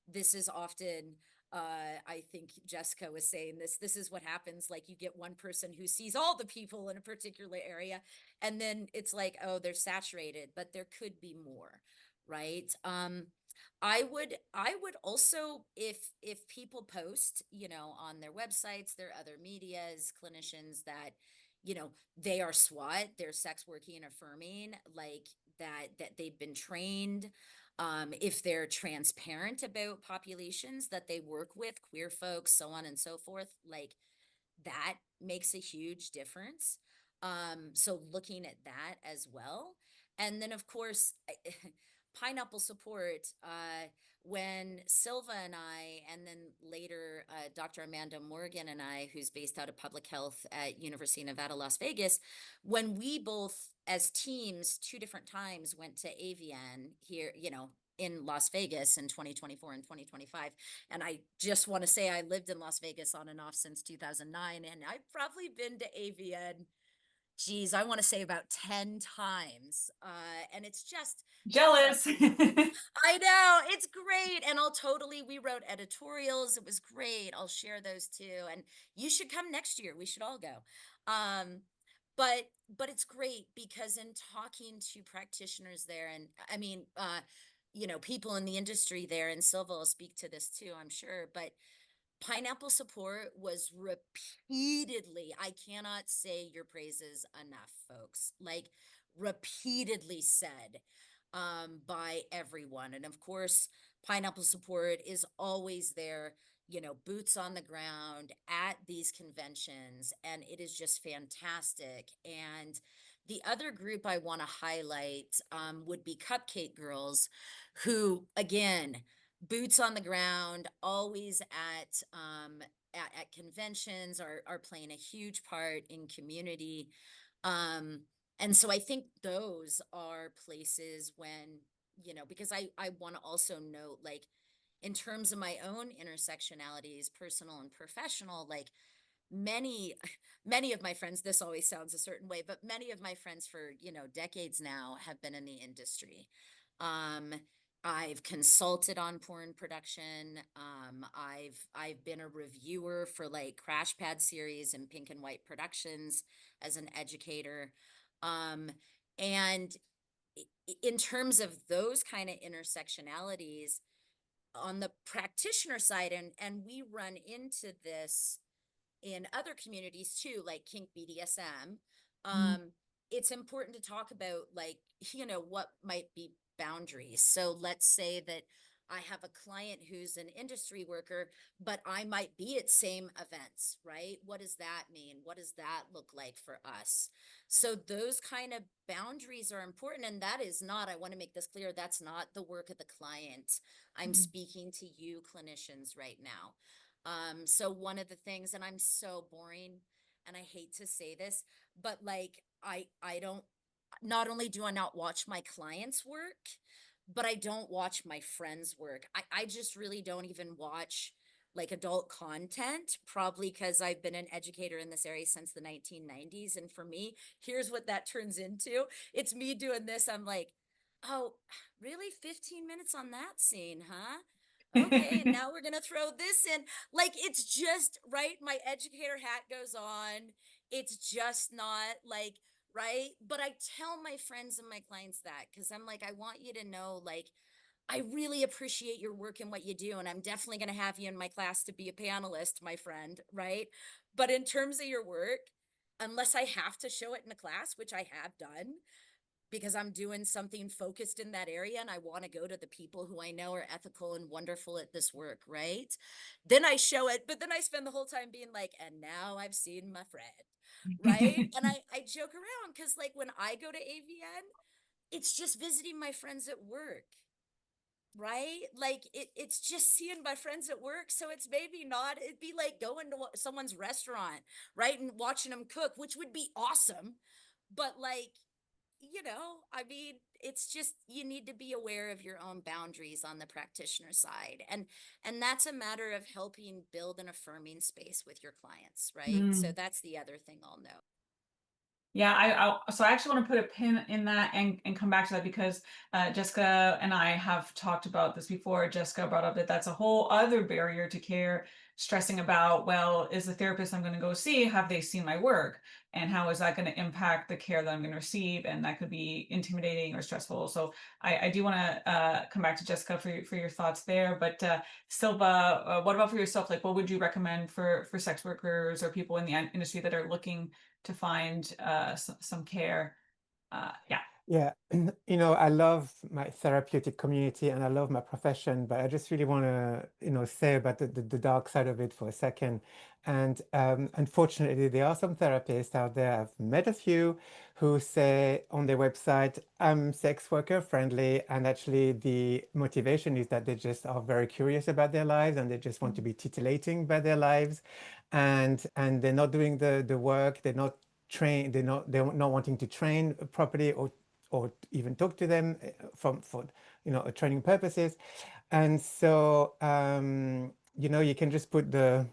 this is often I think Jessica was saying this is what happens. Like you get one person who sees all the people in a particular area, and then it's like, oh, they're saturated, but there could be more, right? I would also, if people post, on their websites, their other medias, clinicians that, they are SWAT, they're sex working and affirming, like that they've been trained. If they're transparent about populations that they work with, queer folks, so on and so forth, like that makes a huge difference. So looking at that as well. And then of course, pineapple support, when Silva and I, and then later Dr. Amanda Morgan and I, who's based out of public health at University of Nevada, Las Vegas, when we both as teams 2 different times went to AVN here, in Las Vegas in 2024 and 2025. And I just want to say I lived in Las Vegas on and off since 2009, and I've probably been to AVN, geez, I want to say about 10 times. And it's just Jealous. I know, it's great. And we wrote editorials. It was great. I'll share those too. And you should come next year. We should all go. But it's great because in talking to practitioners there, and I mean, people in the industry there, and Silva will speak to this too, I'm sure, but pineapple support was repeatedly, I cannot say your praises enough, folks, like repeatedly said by everyone. And of course, pineapple support is always there, boots on the ground at these conventions, and it is just fantastic. And the other group I want to highlight would be Cupcake Girls, who, again, boots on the ground, always at conventions, are playing a huge part in community. And so I think those are places when, because I want to also note, like, in terms of my own intersectionalities, personal and professional, like many, many of my friends, this always sounds a certain way, but many of my friends for, decades now have been in the industry. I've consulted on porn production. I've been a reviewer for like Crash Pad series and Pink and White Productions as an educator. And in terms of those kind of intersectionalities on the practitioner side, and we run into this in other communities too, like kink BDSM, it's important to talk about, like, what might be boundaries. So let's say that I have a client who's an industry worker, but I might be at same events, right? What does that mean? What does that look like for us? So those kind of boundaries are important. And that is not, I want to make this clear, that's not the work of the client. I'm speaking to you clinicians right now. So one of the things, and I'm so boring and I hate to say this, but like, I don't, not only do I not watch my clients' work, but I don't watch my friends' work. I just really don't even watch like adult content, probably because I've been an educator in this area since the 1990s. And for me, here's what that turns into. It's me doing this. I'm like, oh, really? 15 minutes on that scene, huh? Okay, and now we're going to throw this in. Like, it's just, right? My educator hat goes on. It's just not like, right? But I tell my friends and my clients that because I'm like, I want you to know, like, I really appreciate your work and what you do. And I'm definitely going to have you in my class to be a panelist, my friend, right? But in terms of your work, unless I have to show it in a class, which I have done, because I'm doing something focused in that area and I want to go to the people who I know are ethical and wonderful at this work, right? Then I show it, but then I spend the whole time being like, and now I've seen my friend, right? And I joke around because like when I go to AVN, it's just visiting my friends at work, right? Like it's just seeing my friends at work. So it's maybe not, it'd be like going to someone's restaurant, right? And watching them cook, which would be awesome. But like, I mean, it's just you need to be aware of your own boundaries on the practitioner side. And that's a matter of helping build an affirming space with your clients, right? So that's the other thing I'll note. Yeah, so I actually want to put a pin in that and come back to that because Jessica and I have talked about this before. Jessica brought up that that's a whole other barrier to care, stressing about, well, is the therapist I'm going to go see, have they seen my work? And how is that going to impact the care that I'm going to receive? And that could be intimidating or stressful. So I do want to come back to Jessica for your thoughts there. But Silva, what about for yourself? Like, what would you recommend for sex workers or people in the industry that are looking to find some care? Yeah. Yeah, I love my therapeutic community and I love my profession, but I just really want to, say about the dark side of it for a second. And unfortunately, there are some therapists out there, I've met a few, who say on their website, I'm sex worker friendly. And actually, the motivation is that they just are very curious about their lives and they just want to be titillating by their lives. And they're not doing the work, they're not trained, they're not wanting to train properly or even talk to them for training purposes. And so you can just put the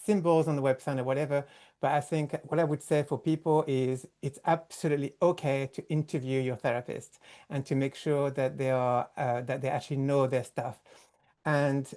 symbols on the website or whatever. But I think what I would say for people is it's absolutely okay to interview your therapist and to make sure that that they actually know their stuff. And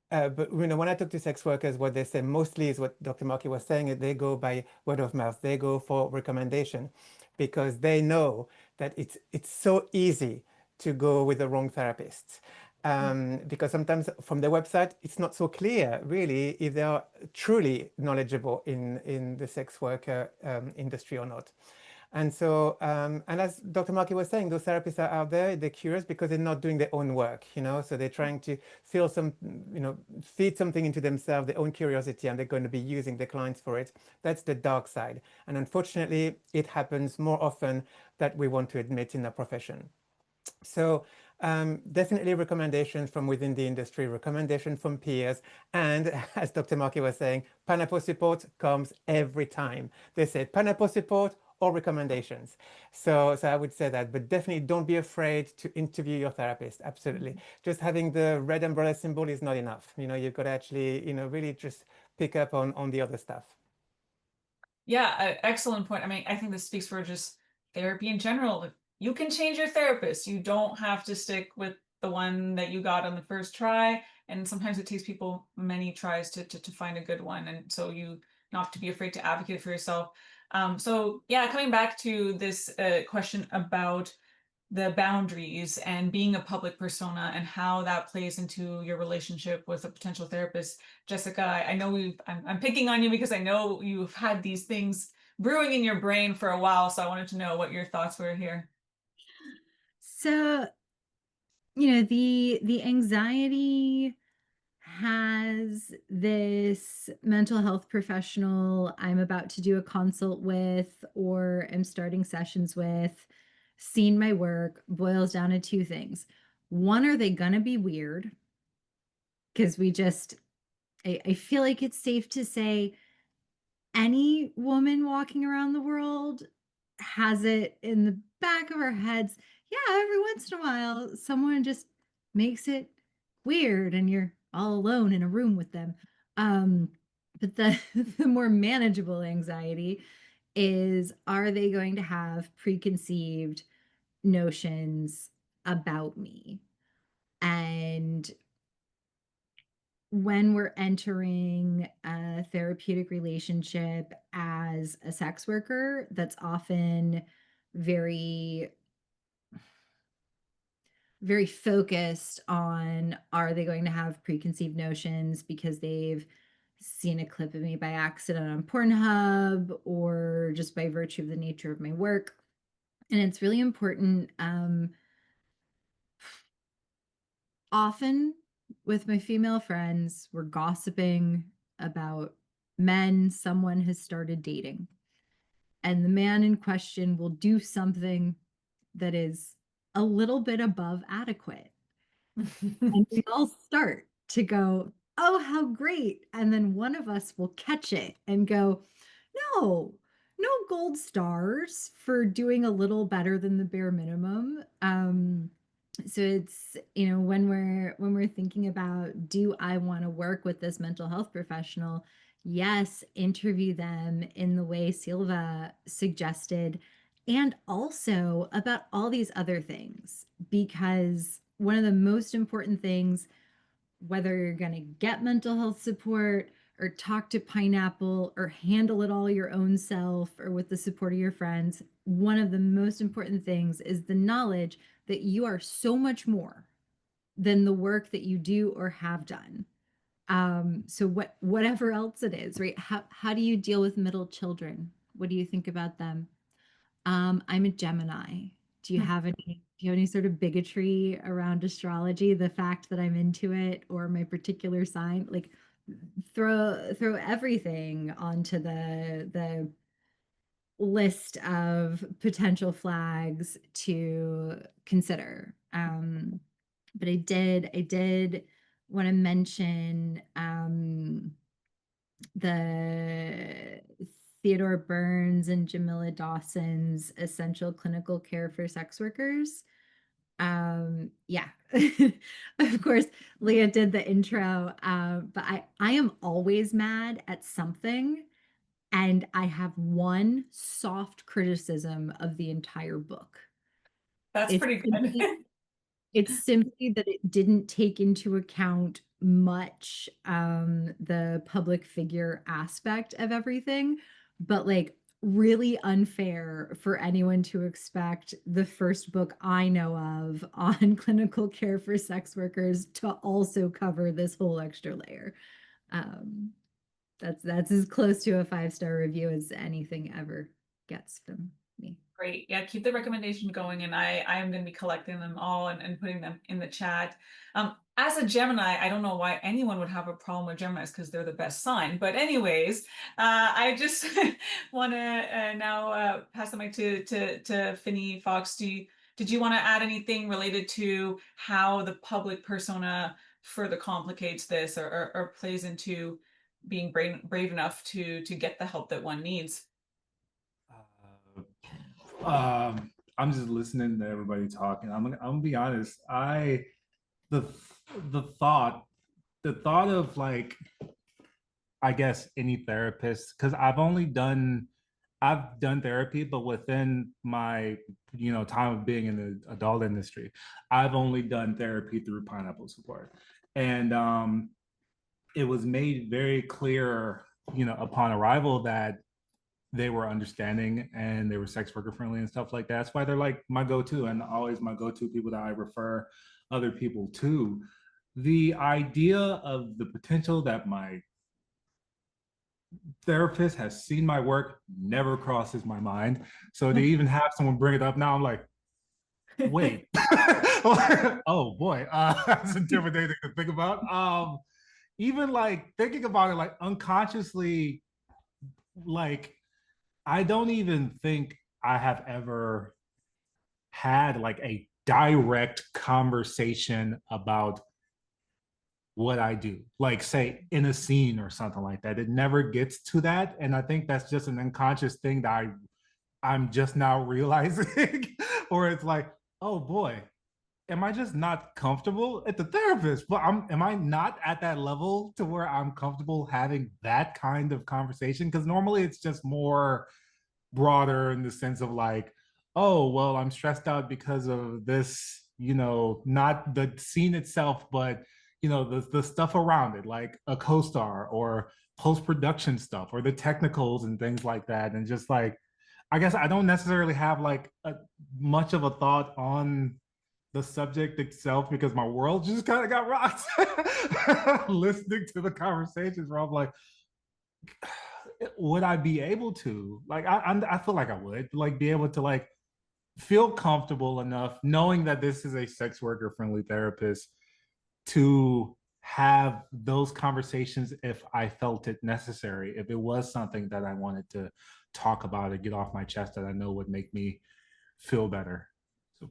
but when I talk to sex workers, what they say mostly is what Dr. Markie was saying, is they go by word of mouth. They go for recommendation because they know that it's so easy to go with the wrong therapist. Because sometimes from the website, it's not so clear really if they are truly knowledgeable in the sex worker industry or not. And so, and as Dr. Markie was saying, those therapists are out there, they're curious because they're not doing their own work, so they're trying to feel feed something into themselves, their own curiosity, and they're going to be using their clients for it. That's the dark side. And unfortunately, it happens more often than we want to admit in our profession. So definitely recommendations from within the industry, recommendation from peers, and as Dr. Markie was saying, pineapple support comes every time. They say pineapple support or recommendations. So I would say that, but definitely don't be afraid to interview your therapist. Absolutely. Just having the red umbrella symbol is not enough. You've got to actually, really just pick up on the other stuff. Yeah, excellent point. I mean, I think this speaks for just therapy in general. You can change your therapist. You don't have to stick with the one that you got on the first try. And sometimes it takes people many tries to find a good one. And so you not to be afraid to advocate for yourself. So yeah, coming back to this question about the boundaries and being a public persona and how that plays into your relationship with a potential therapist. Jessica, I know I'm picking on you because I know you've had these things brewing in your brain for a while. So I wanted to know what your thoughts were here. So, the anxiety has this mental health professional I'm about to do a consult with or am starting sessions with, seen my work, boils down to two things. One, are they going to be weird? Because I feel like it's safe to say any woman walking around the world has it in the back of our heads. Yeah, every once in a while, someone just makes it weird and you're all alone in a room with them. But the, the more manageable anxiety is, are they going to have preconceived notions about me? And when we're entering a therapeutic relationship as a sex worker, that's often very, very focused on, are they going to have preconceived notions because they've seen a clip of me by accident on Pornhub or just by virtue of the nature of my work. And it's really important. Often with my female friends, we're gossiping about men someone has started dating. And the man in question will do something that is a little bit above adequate. And we all start to go, oh, how great. And then one of us will catch it and go, no, no gold stars for doing a little better than the bare minimum. So it's, when we're thinking about, do I want to work with this mental health professional? yes, interview them in the way Silva suggested, and also about all these other things. Because one of the most important things, whether you're going to get mental health support or talk to Pineapple or handle it all your own self or with the support of your friends, one of the most important things is the knowledge that you are so much more than the work that you do or have done. So whatever else it is, right? How do you deal with middle children? What do you think about them? I'm a Gemini. Do you have any sort of bigotry around astrology? The fact that I'm into it or my particular sign? Like throw everything onto the list of potential flags to consider. But I did want to mention the Theodore Burns and Jamila Dawson's Essential Clinical Care for Sex Workers. Yeah, of course, Leah did the intro, but I am always mad at something, and I have one soft criticism of the entire book. That's It's pretty good. simply it's simply that it didn't take into account much the public figure aspect of everything, but like really unfair for anyone to expect the first book I know of on clinical care for sex workers to also cover this whole extra layer. Um, that's as close to a 5-star review as anything ever gets from me. Great. Yeah, keep the recommendation going, and I am going to be collecting them all and putting them in the chat. As a Gemini, I don't know why anyone would have a problem with Geminis because they're the best sign. But anyways, I just want to now pass the mic to Finny Fox. Did you want to add anything related to how the public persona further complicates this or plays into being brave enough to get the help that one needs? I'm just listening to everybody talking. I'm gonna be honest. The the thought the thought of like, I guess any therapist, because I've done therapy, but within my time of being in the adult industry, I've only done therapy through Pineapple Support, and it was made very clear, upon arrival that they were understanding and they were sex worker friendly and stuff like that. That's why they're like my go-to and always my go-to people that I refer other people to. The idea of the potential that my therapist has seen my work never crosses my mind. So to even have someone bring it up now, I'm like, wait, oh boy, that's intimidating to think about. Even like thinking about it, like unconsciously, like I don't even think I have ever had like a direct conversation about what I do, like say in a scene or something like that. It never gets to that. And I think that's just an unconscious thing that I'm just now realizing, or it's like, oh boy, am I just not comfortable at the therapist? But am I not at that level to where I'm comfortable having that kind of conversation? Because normally it's just more broader in the sense of like, oh, well, I'm stressed out because of this, not the scene itself, but the stuff around it, like a co-star or post-production stuff or the technicals and things like that. And just like, I guess I don't necessarily have like much of a thought on the subject itself because my world just kind of got rocked listening to the conversations where I'm like, would I be able to like I feel like I would like be able to like feel comfortable enough knowing that this is a sex worker friendly therapist to have those conversations if I felt it necessary, if it was something that I wanted to talk about and get off my chest that I know would make me feel better. So.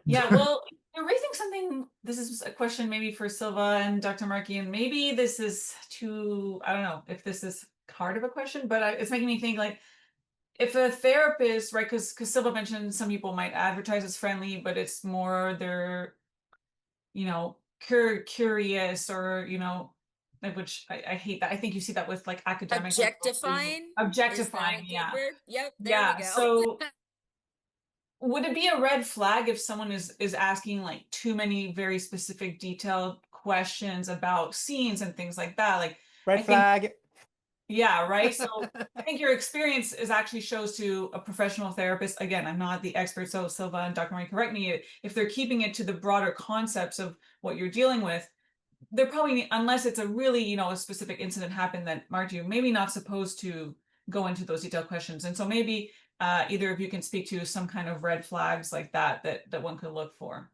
Yeah, well, you're raising something. This is a question maybe for Silva and Dr. Markie, and maybe this is too, I don't know if this is hard of a question, but it's making me think like if a therapist, right, because Silva mentioned some people might advertise as friendly, but it's more they're, curious or, which I hate that. I think you see that with like academic Objectifying? objectifying. Is that a Yeah. good word? Yep, there we Yeah. go. So would it be a red flag if someone is asking like too many very specific detailed questions about scenes and things like that? Like Red I think, flag. yeah, right. So I think your experience is actually shows to a professional therapist. Again, I'm not the expert, so Silva and Dr. Marie, correct me if they're keeping it to the broader concepts of what you're dealing with. They're probably, unless it's a really, you know, a specific incident happened that marked you, maybe not supposed to go into those detailed questions. And so maybe either of you can speak to some kind of red flags like that one could look for.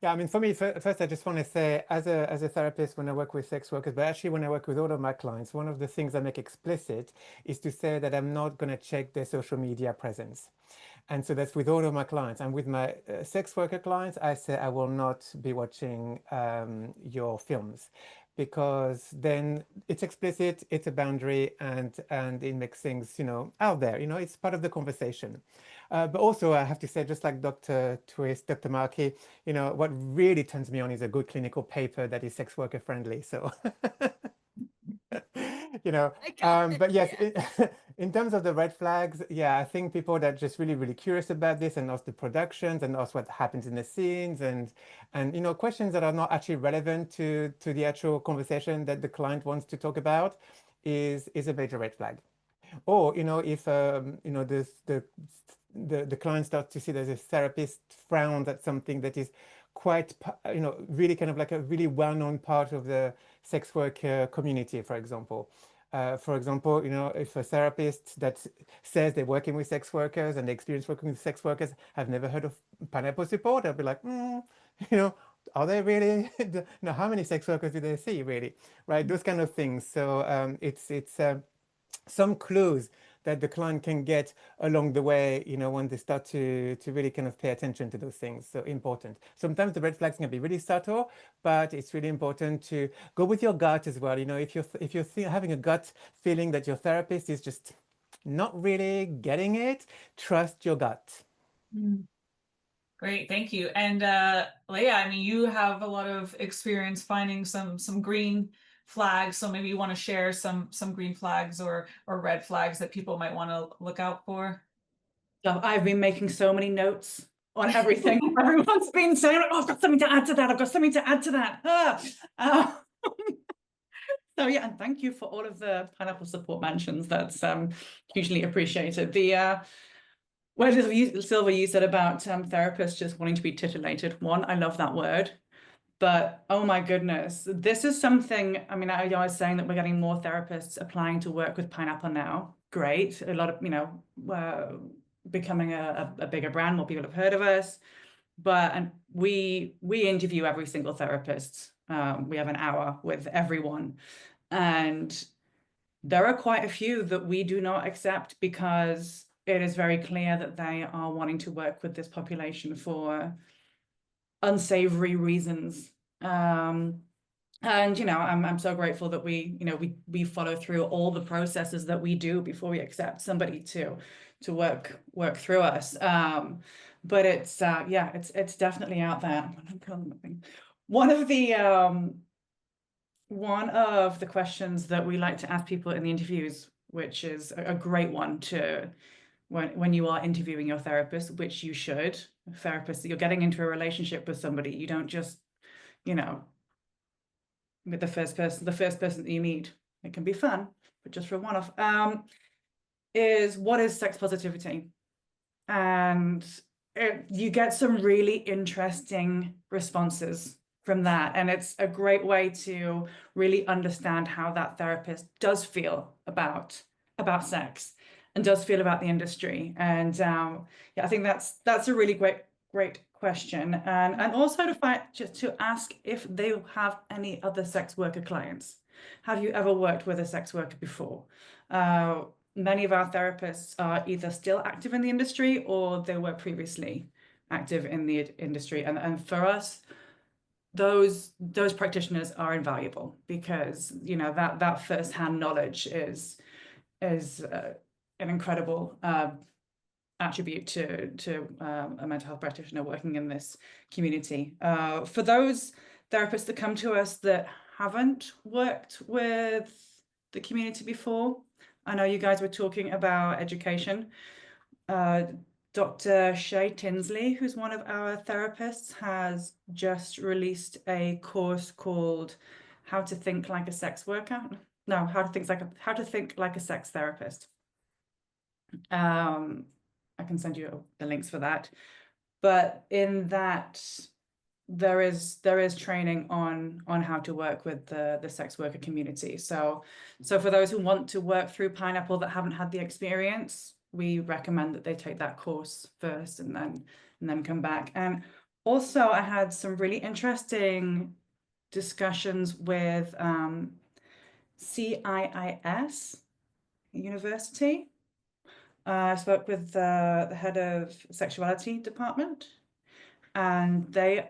Yeah, I mean, for me, first, I just want to say, as a therapist, when I work with sex workers, but actually when I work with all of my clients, one of the things I make explicit is to say that I'm not going to check their social media presence. And so that's with all of my clients. And with my sex worker clients, I say I will not be watching your films, because then it's explicit, it's a boundary, and it makes things, you know, out there. You know, it's part of the conversation. But also, I have to say, just like Dr. Twist, Dr. Markie, you know, what really turns me on is a good clinical paper that is sex worker friendly. So, you know, I got it. but yes, Yeah. in terms of the red flags, yeah, I think people that are just really, really curious about this and ask the productions and ask what happens in the scenes and you know, questions that are not actually relevant to the actual conversation that the client wants to talk about is a major red flag. Or, you know, if you know, the client starts to see that the therapist frowns at something that is quite, you know, really kind of like a really well-known part of the sex worker community, for example. For example, you know, if a therapist that says they're working with sex workers and they experience working with sex workers have never heard of pineapple support, I'll be like, you know, are they really? You know, how many sex workers do they see, really? Right? Those kind of things. So it's some clues that the client can get along the way, you know, when they start to really kind of pay attention to those things. So important. Sometimes the red flags can be really subtle, but it's really important to go with your gut as well. You know, if you're having a gut feeling that your therapist is just not really getting it, trust your gut. Great, thank you. And Leya, I mean, you have a lot of experience finding some green flags, so maybe you want to share some green flags or red flags that people might want to look out for. So I've been making so many notes on everything. Everyone's been saying, "Oh, I've got something to add to that. I've got something to add to that." So yeah, and thank you for all of the pineapple support mentions. That's hugely appreciated. The where Silva, you said about therapists just wanting to be titillated. One, I love that word. But oh my goodness, this is something, I mean, I was saying that we're getting more therapists applying to work with Pineapple now. Great. A lot of, you know, becoming a bigger brand, more people have heard of us. And we interview every single therapist. We have an hour with everyone. And there are quite a few that we do not accept because it is very clear that they are wanting to work with this population for unsavory reasons. And you know, I'm so grateful that we follow through all the processes that we do before we accept somebody to work through us. But it's yeah, it's definitely out there. One of the questions that we like to ask people in the interviews, which is a great one to when you are interviewing your therapist, which you should. Therapist, you're getting into a relationship with somebody, you don't just, you know, with the first person that you meet, it can be fun, but just for a one-off, is what is sex positivity? And you get some really interesting responses from that, and it's a great way to really understand how that therapist does feel about sex and does feel about the industry. And yeah, I think that's a really great question, and also to ask if they have any other sex worker clients. Have you ever worked with a sex worker before? Many of our therapists are either still active in the industry or they were previously active in the industry, and for us, those practitioners are invaluable because, you know, that first-hand knowledge is an incredible attribute to a mental health practitioner working in this community. For those therapists that come to us that haven't worked with the community before. I know you guys were talking about education. Dr. Shay Tinsley, who's one of our therapists, has just released a course called How to Think Like a Sex Worker. No, How to Think Like a Sex Therapist. I can send you the links for that. But in that, there is training on how to work with the sex worker community. So for those who want to work through Pineapple that haven't had the experience, we recommend that they take that course first and then come back. And also I had some really interesting discussions with CIIS University. I spoke with the head of sexuality department, and they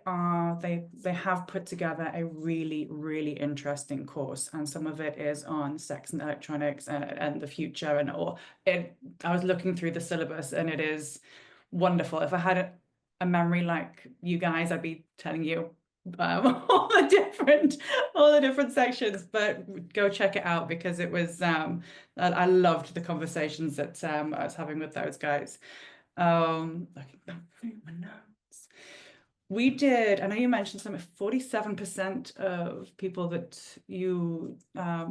have put together a really, really interesting course, and some of it is on sex and electronics and the future and all. I was looking through the syllabus and it is wonderful. If I had a memory like you guys, I'd be telling you all the different sections, but go check it out because it was I loved the conversations that I was having with those guys. Looking back through my notes. We did, I know you mentioned something, 47% of people that you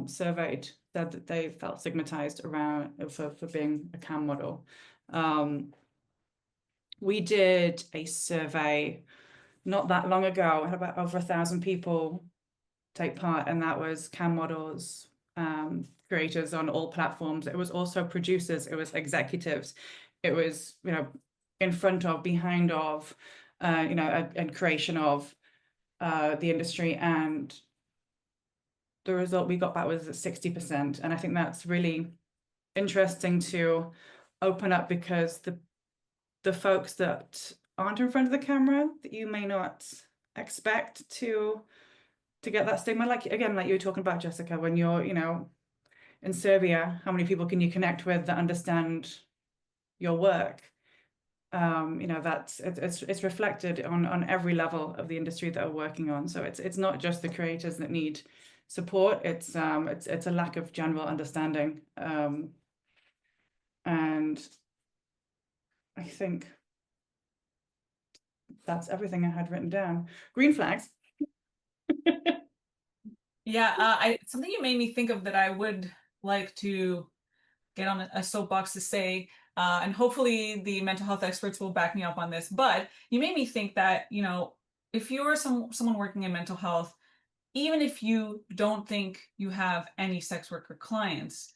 surveyed said that they felt stigmatized around for being a cam model. We did a survey not that long ago, had about over 1,000 people take part, and that was cam models, creators on all platforms. It was also producers, it was executives, it was, you know, in front of, behind of, you know, and creation of the industry. And the result we got back was 60%. And I think that's really interesting to open up, because the folks that aren't in front of the camera that you may not expect to get that stigma, like again, like you were talking about, Jessica, when you're, you know, in Serbia, how many people can you connect with that understand your work? You know, that's it's reflected on every level of the industry that are working on. So it's not just the creators that need support, it's a lack of general understanding. And I think that's everything I had written down. Green flags. Yeah, something you made me think of that I would like to get on a soapbox to say, and hopefully the mental health experts will back me up on this, but you made me think that, you know, if you're someone working in mental health, even if you don't think you have any sex worker clients,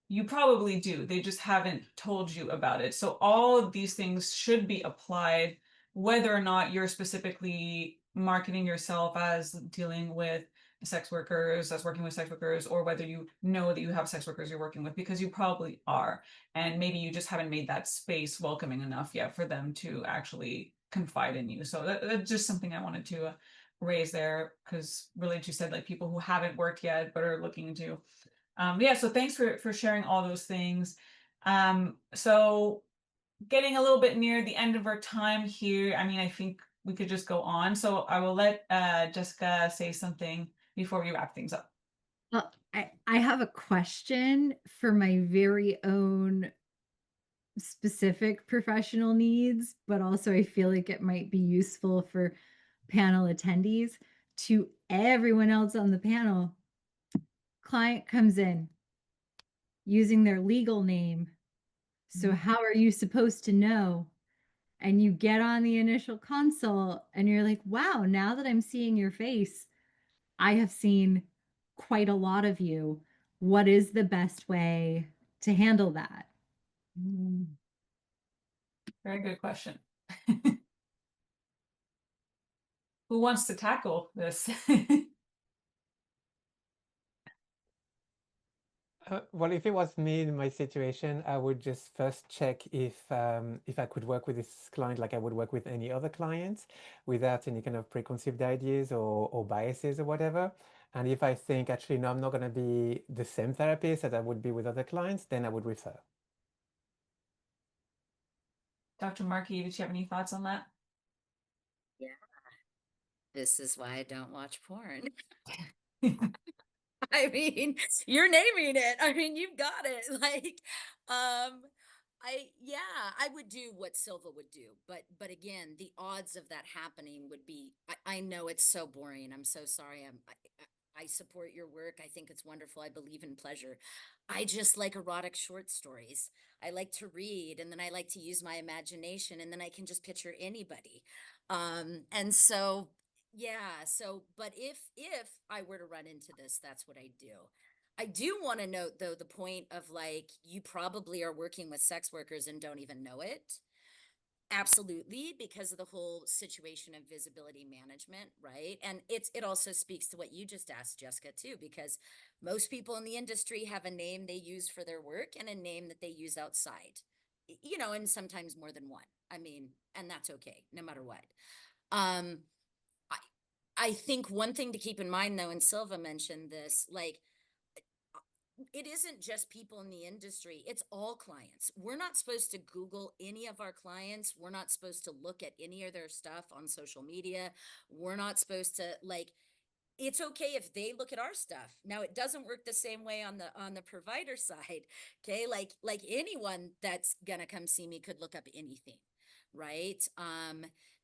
you probably do. They just haven't told you about it. So all of these things should be applied, whether or not you're specifically marketing yourself as dealing with sex workers, as working with sex workers, or whether you know that you have sex workers you're working with, because you probably are. And maybe you just haven't made that space welcoming enough yet for them to actually confide in you. So that's just something I wanted to raise there, because really, you said, like, people who haven't worked yet but are looking to. Yeah, so thanks for sharing all those things. So getting a little bit near the end of our time here, I mean, I think we could just go on. So I will let Jessica say something before we wrap things up. Well, I have a question for my very own specific professional needs, but also I feel like it might be useful for panel attendees. To everyone else on the panel, client comes in using their legal name. So how are you supposed to know? And you get on the initial consult and you're like, wow, now that I'm seeing your face, I have seen quite a lot of you. What is the best way to handle that? Very good question. Who wants to tackle this? Well, if it was me in my situation, I would just first check if I could work with this client like I would work with any other clients, without any kind of preconceived ideas or biases or whatever. And if I think actually no, I'm not going to be the same therapist as I would be with other clients, then I would refer. Dr. Markie, did you have any thoughts on that? Yeah. This is why I don't watch porn. I mean, you're naming it. I mean, you've got it. Like, yeah, I would do what Silva would do, but again, the odds of that happening would be, I know it's so boring. I'm so sorry. I support your work. I think it's wonderful. I believe in pleasure. I just like erotic short stories. I like to read, and then I like to use my imagination, and then I can just picture anybody. And so yeah, so but if I were to run into this, that's what I do. I do want to note though the point of like you probably are working with sex workers and don't even know it. Absolutely, because of the whole situation of visibility management, right? And it also speaks to what you just asked, Jessica, too, because most people in the industry have a name they use for their work and a name that they use outside, you know, and sometimes more than one. I mean, and that's okay, no matter what. Um, I think one thing to keep in mind, though, and Silva mentioned this, like, it isn't just people in the industry, it's all clients. We're not supposed to Google any of our clients. We're not supposed to look at any of their stuff on social media. We're not supposed to, like, it's okay if they look at our stuff. Now it doesn't work the same way on the provider side. Okay. Like anyone that's gonna come see me could look up anything, right?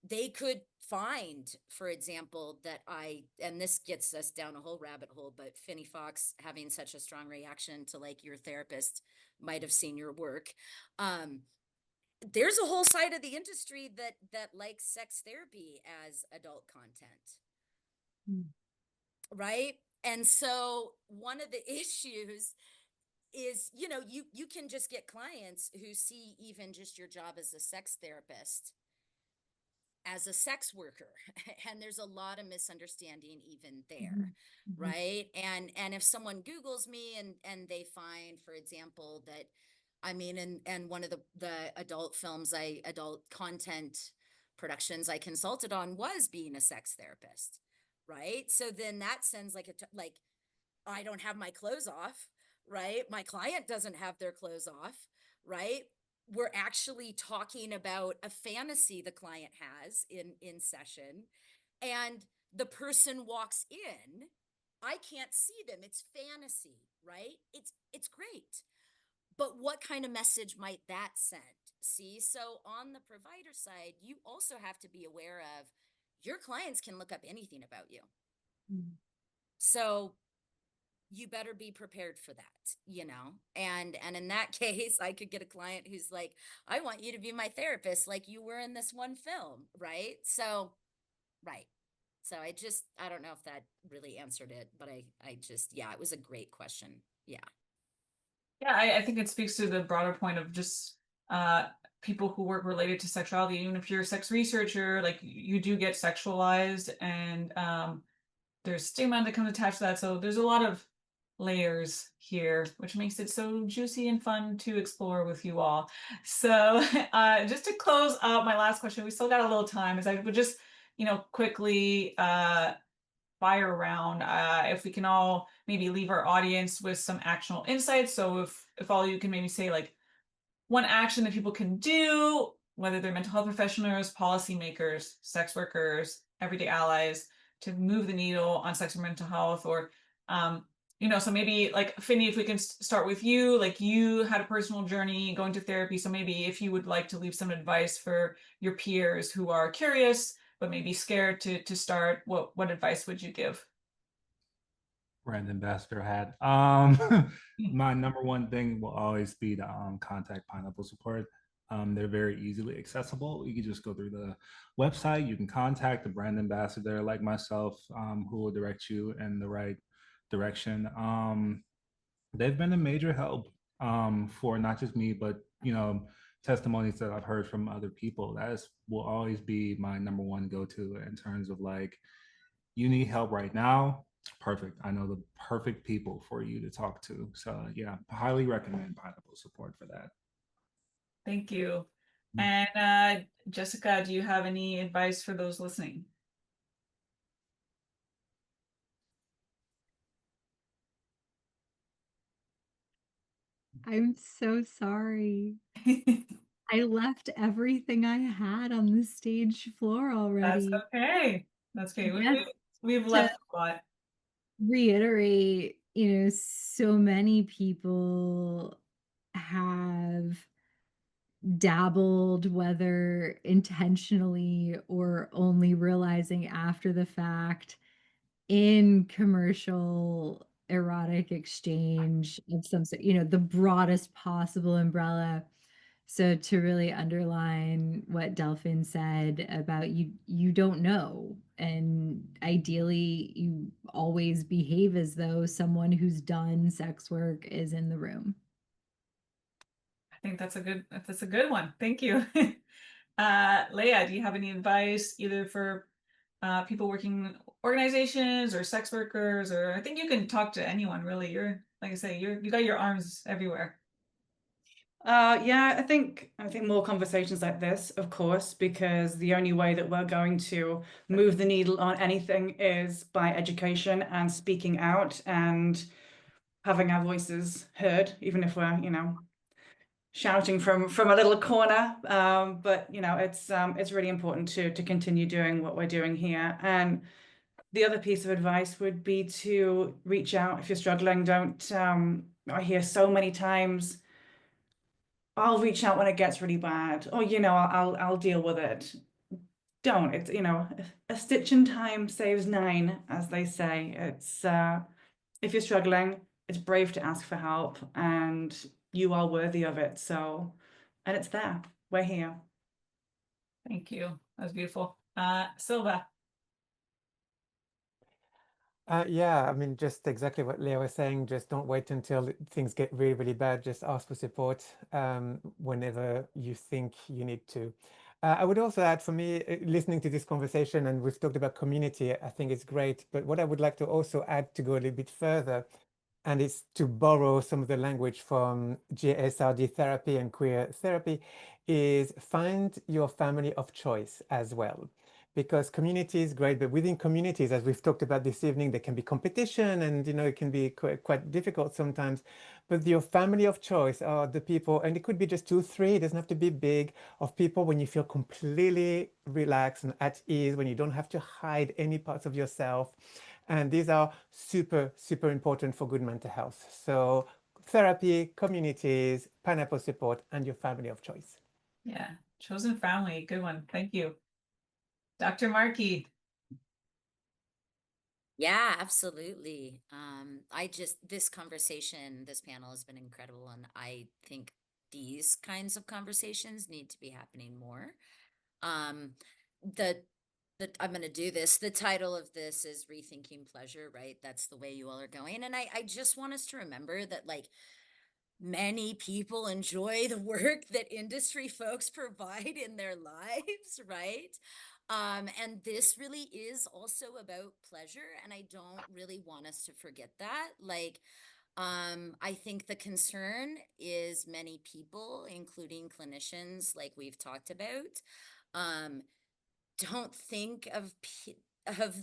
They could find, for example, that and this gets us down a whole rabbit hole, but Finny Fox having such a strong reaction to like your therapist might have seen your work. There's a whole side of the industry that likes sex therapy as adult content. Right. And so one of the issues is, you know, you can just get clients who see even just your job as a sex therapist as a sex worker. And there's a lot of misunderstanding even there. Right. And if someone Googles me and they find, for example, that I mean, and one of the adult films adult content productions I consulted on was being a sex therapist. Right. So then that sends like like I don't have my clothes off, right? My client doesn't have their clothes off, right? We're actually talking about a fantasy the client has in session, and the person walks in. I can't see them. It's fantasy, right? It's great. But what kind of message might that send? See, so on the provider side, you also have to be aware of your clients can look up anything about you. So you better be prepared for that, you know? And in that case, I could get a client who's like, I want you to be my therapist like you were in this one film, right? So, right. So I don't know if that really answered it, but I just, yeah, it was a great question. Yeah. Yeah, I think it speaks to the broader point of just people who work related to sexuality. Even if you're a sex researcher, like you do get sexualized, and there's stigma that comes attached to that. So there's a lot of layers here, which makes it so juicy and fun to explore with you all. So just to close out my last question, we still got a little time, is I would just, you know, quickly fire around if we can all maybe leave our audience with some actionable insights. So if all you can maybe say like one action that people can do, whether they're mental health professionals, policymakers, sex workers, everyday allies, to move the needle on sex and mental health, or you know, so maybe like Finny, if we can start with you, like you had a personal journey going to therapy. So maybe if you would like to leave some advice for your peers who are curious but maybe scared to start, what advice would you give? Brand ambassador hat. My number one thing will always be to contact Pineapple Support. They're very easily accessible. You can just go through the website. You can contact the brand ambassador like myself, who will direct you in the right direction. They've been a major help for not just me, but you know, testimonies that I've heard from other people. Will always be my number one go-to in terms of like, you need help right now. Perfect. I know the perfect people for you to talk to. So yeah, highly recommend Pineapple Support for that. Thank you. And Jessica, do you have any advice for those listening? I'm so sorry. I left everything I had on the stage floor That's already. okay. That's okay. Yes, We've to left a lot. reiterate, so many people have dabbled, whether intentionally or only realizing after the fact, in commercial erotic exchange of some sort, the broadest possible umbrella. So to really underline what Delphine said about you don't know. And ideally you always behave as though someone who's done sex work is in the room. I think that's a good one. Thank you. Leya, do you have any advice either for people working in organizations or sex workers, or I think you can talk to anyone really. You're, like I say, you got your arms everywhere. Yeah, I think more conversations like this, of course, because the only way that we're going to move the needle on anything is by education and speaking out and having our voices heard, even if we're, shouting from a little corner. But it's really important to continue doing what we're doing here. And the other piece of advice would be to reach out if you're struggling. Don't I hear so many times, I'll reach out when it gets really bad, or I'll deal with it. Don't. It's a stitch in time saves nine, as they say. It's if you're struggling, it's brave to ask for help, and you are worthy of it. So, and it's there. We're here. Thank you. That was beautiful. Silva. Yeah, I mean, just exactly what Leah was saying. Just don't wait until things get really, really bad. Just ask for support whenever you think you need to. I would also add, for me, listening to this conversation, and we've talked about community, I think it's great. But what I would like to also add to go a little bit further, and it's to borrow some of the language from GSRD therapy and queer therapy, is find your family of choice as well. Because community is great, but within communities, as we've talked about this evening, there can be competition, and it can be quite difficult sometimes. But your family of choice are the people, and it could be just 2, 3, it doesn't have to be big, of people when you feel completely relaxed and at ease, when you don't have to hide any parts of yourself. And these are super, super important for good mental health. So therapy, communities, pineapple support, and your family of choice. Yeah, chosen family. Good one. Thank you. Dr. Markie. Yeah, absolutely. This conversation, this panel has been incredible, and I think these kinds of conversations need to be happening more. The I'm going to do this. The title of this is Rethinking Pleasure, right? That's the way you all are going. And I just want us to remember that, like, many people enjoy the work that industry folks provide in their lives, right? And this really is also about pleasure. And I don't really want us to forget that. Like, I think the concern is many people, including clinicians, like we've talked about, don't think of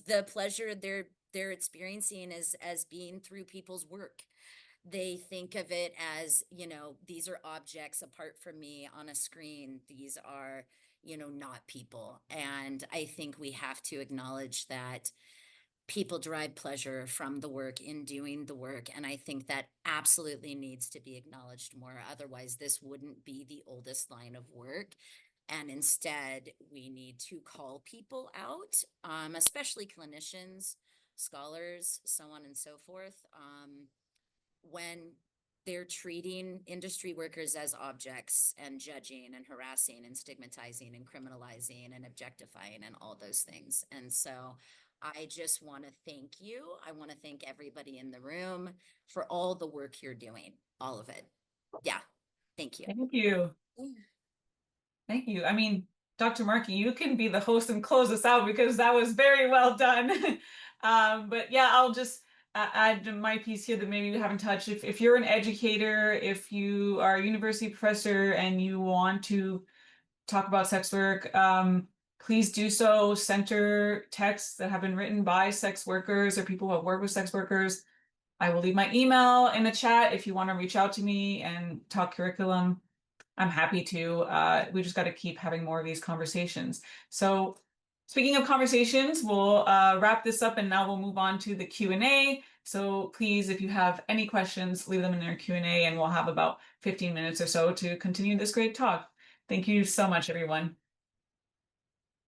the pleasure they're experiencing as being through people's work. They think of it as, these are objects apart from me on a screen. These are, not people. And I think we have to acknowledge that people derive pleasure from the work in doing the work. And I think that absolutely needs to be acknowledged more. Otherwise, this wouldn't be the oldest line of work. And instead, we need to call people out, especially clinicians, scholars, so on and so forth, when they're treating industry workers as objects and judging and harassing and stigmatizing and criminalizing and objectifying and all those things. And so I just want to thank you. I want to thank everybody in the room for all the work you're doing, all of it. Yeah. Thank you. Thank you. Thank you. I mean, Dr. Markie, you can be the host and close us out because that was very well done. But yeah, I'll just add my piece here that maybe we haven't touched. If you're an educator, if you are a university professor and you want to talk about sex work, please do so. Center texts that have been written by sex workers or people who have worked with sex workers. I will leave my email in the chat if you want to reach out to me and talk curriculum. I'm happy to. We just got to keep having more of these conversations. So Speaking of conversations, we'll wrap this up and now we'll move on to the Q&A. So please, if you have any questions, leave them in our Q&A and we'll have about 15 minutes or so to continue this great talk. Thank you so much, everyone.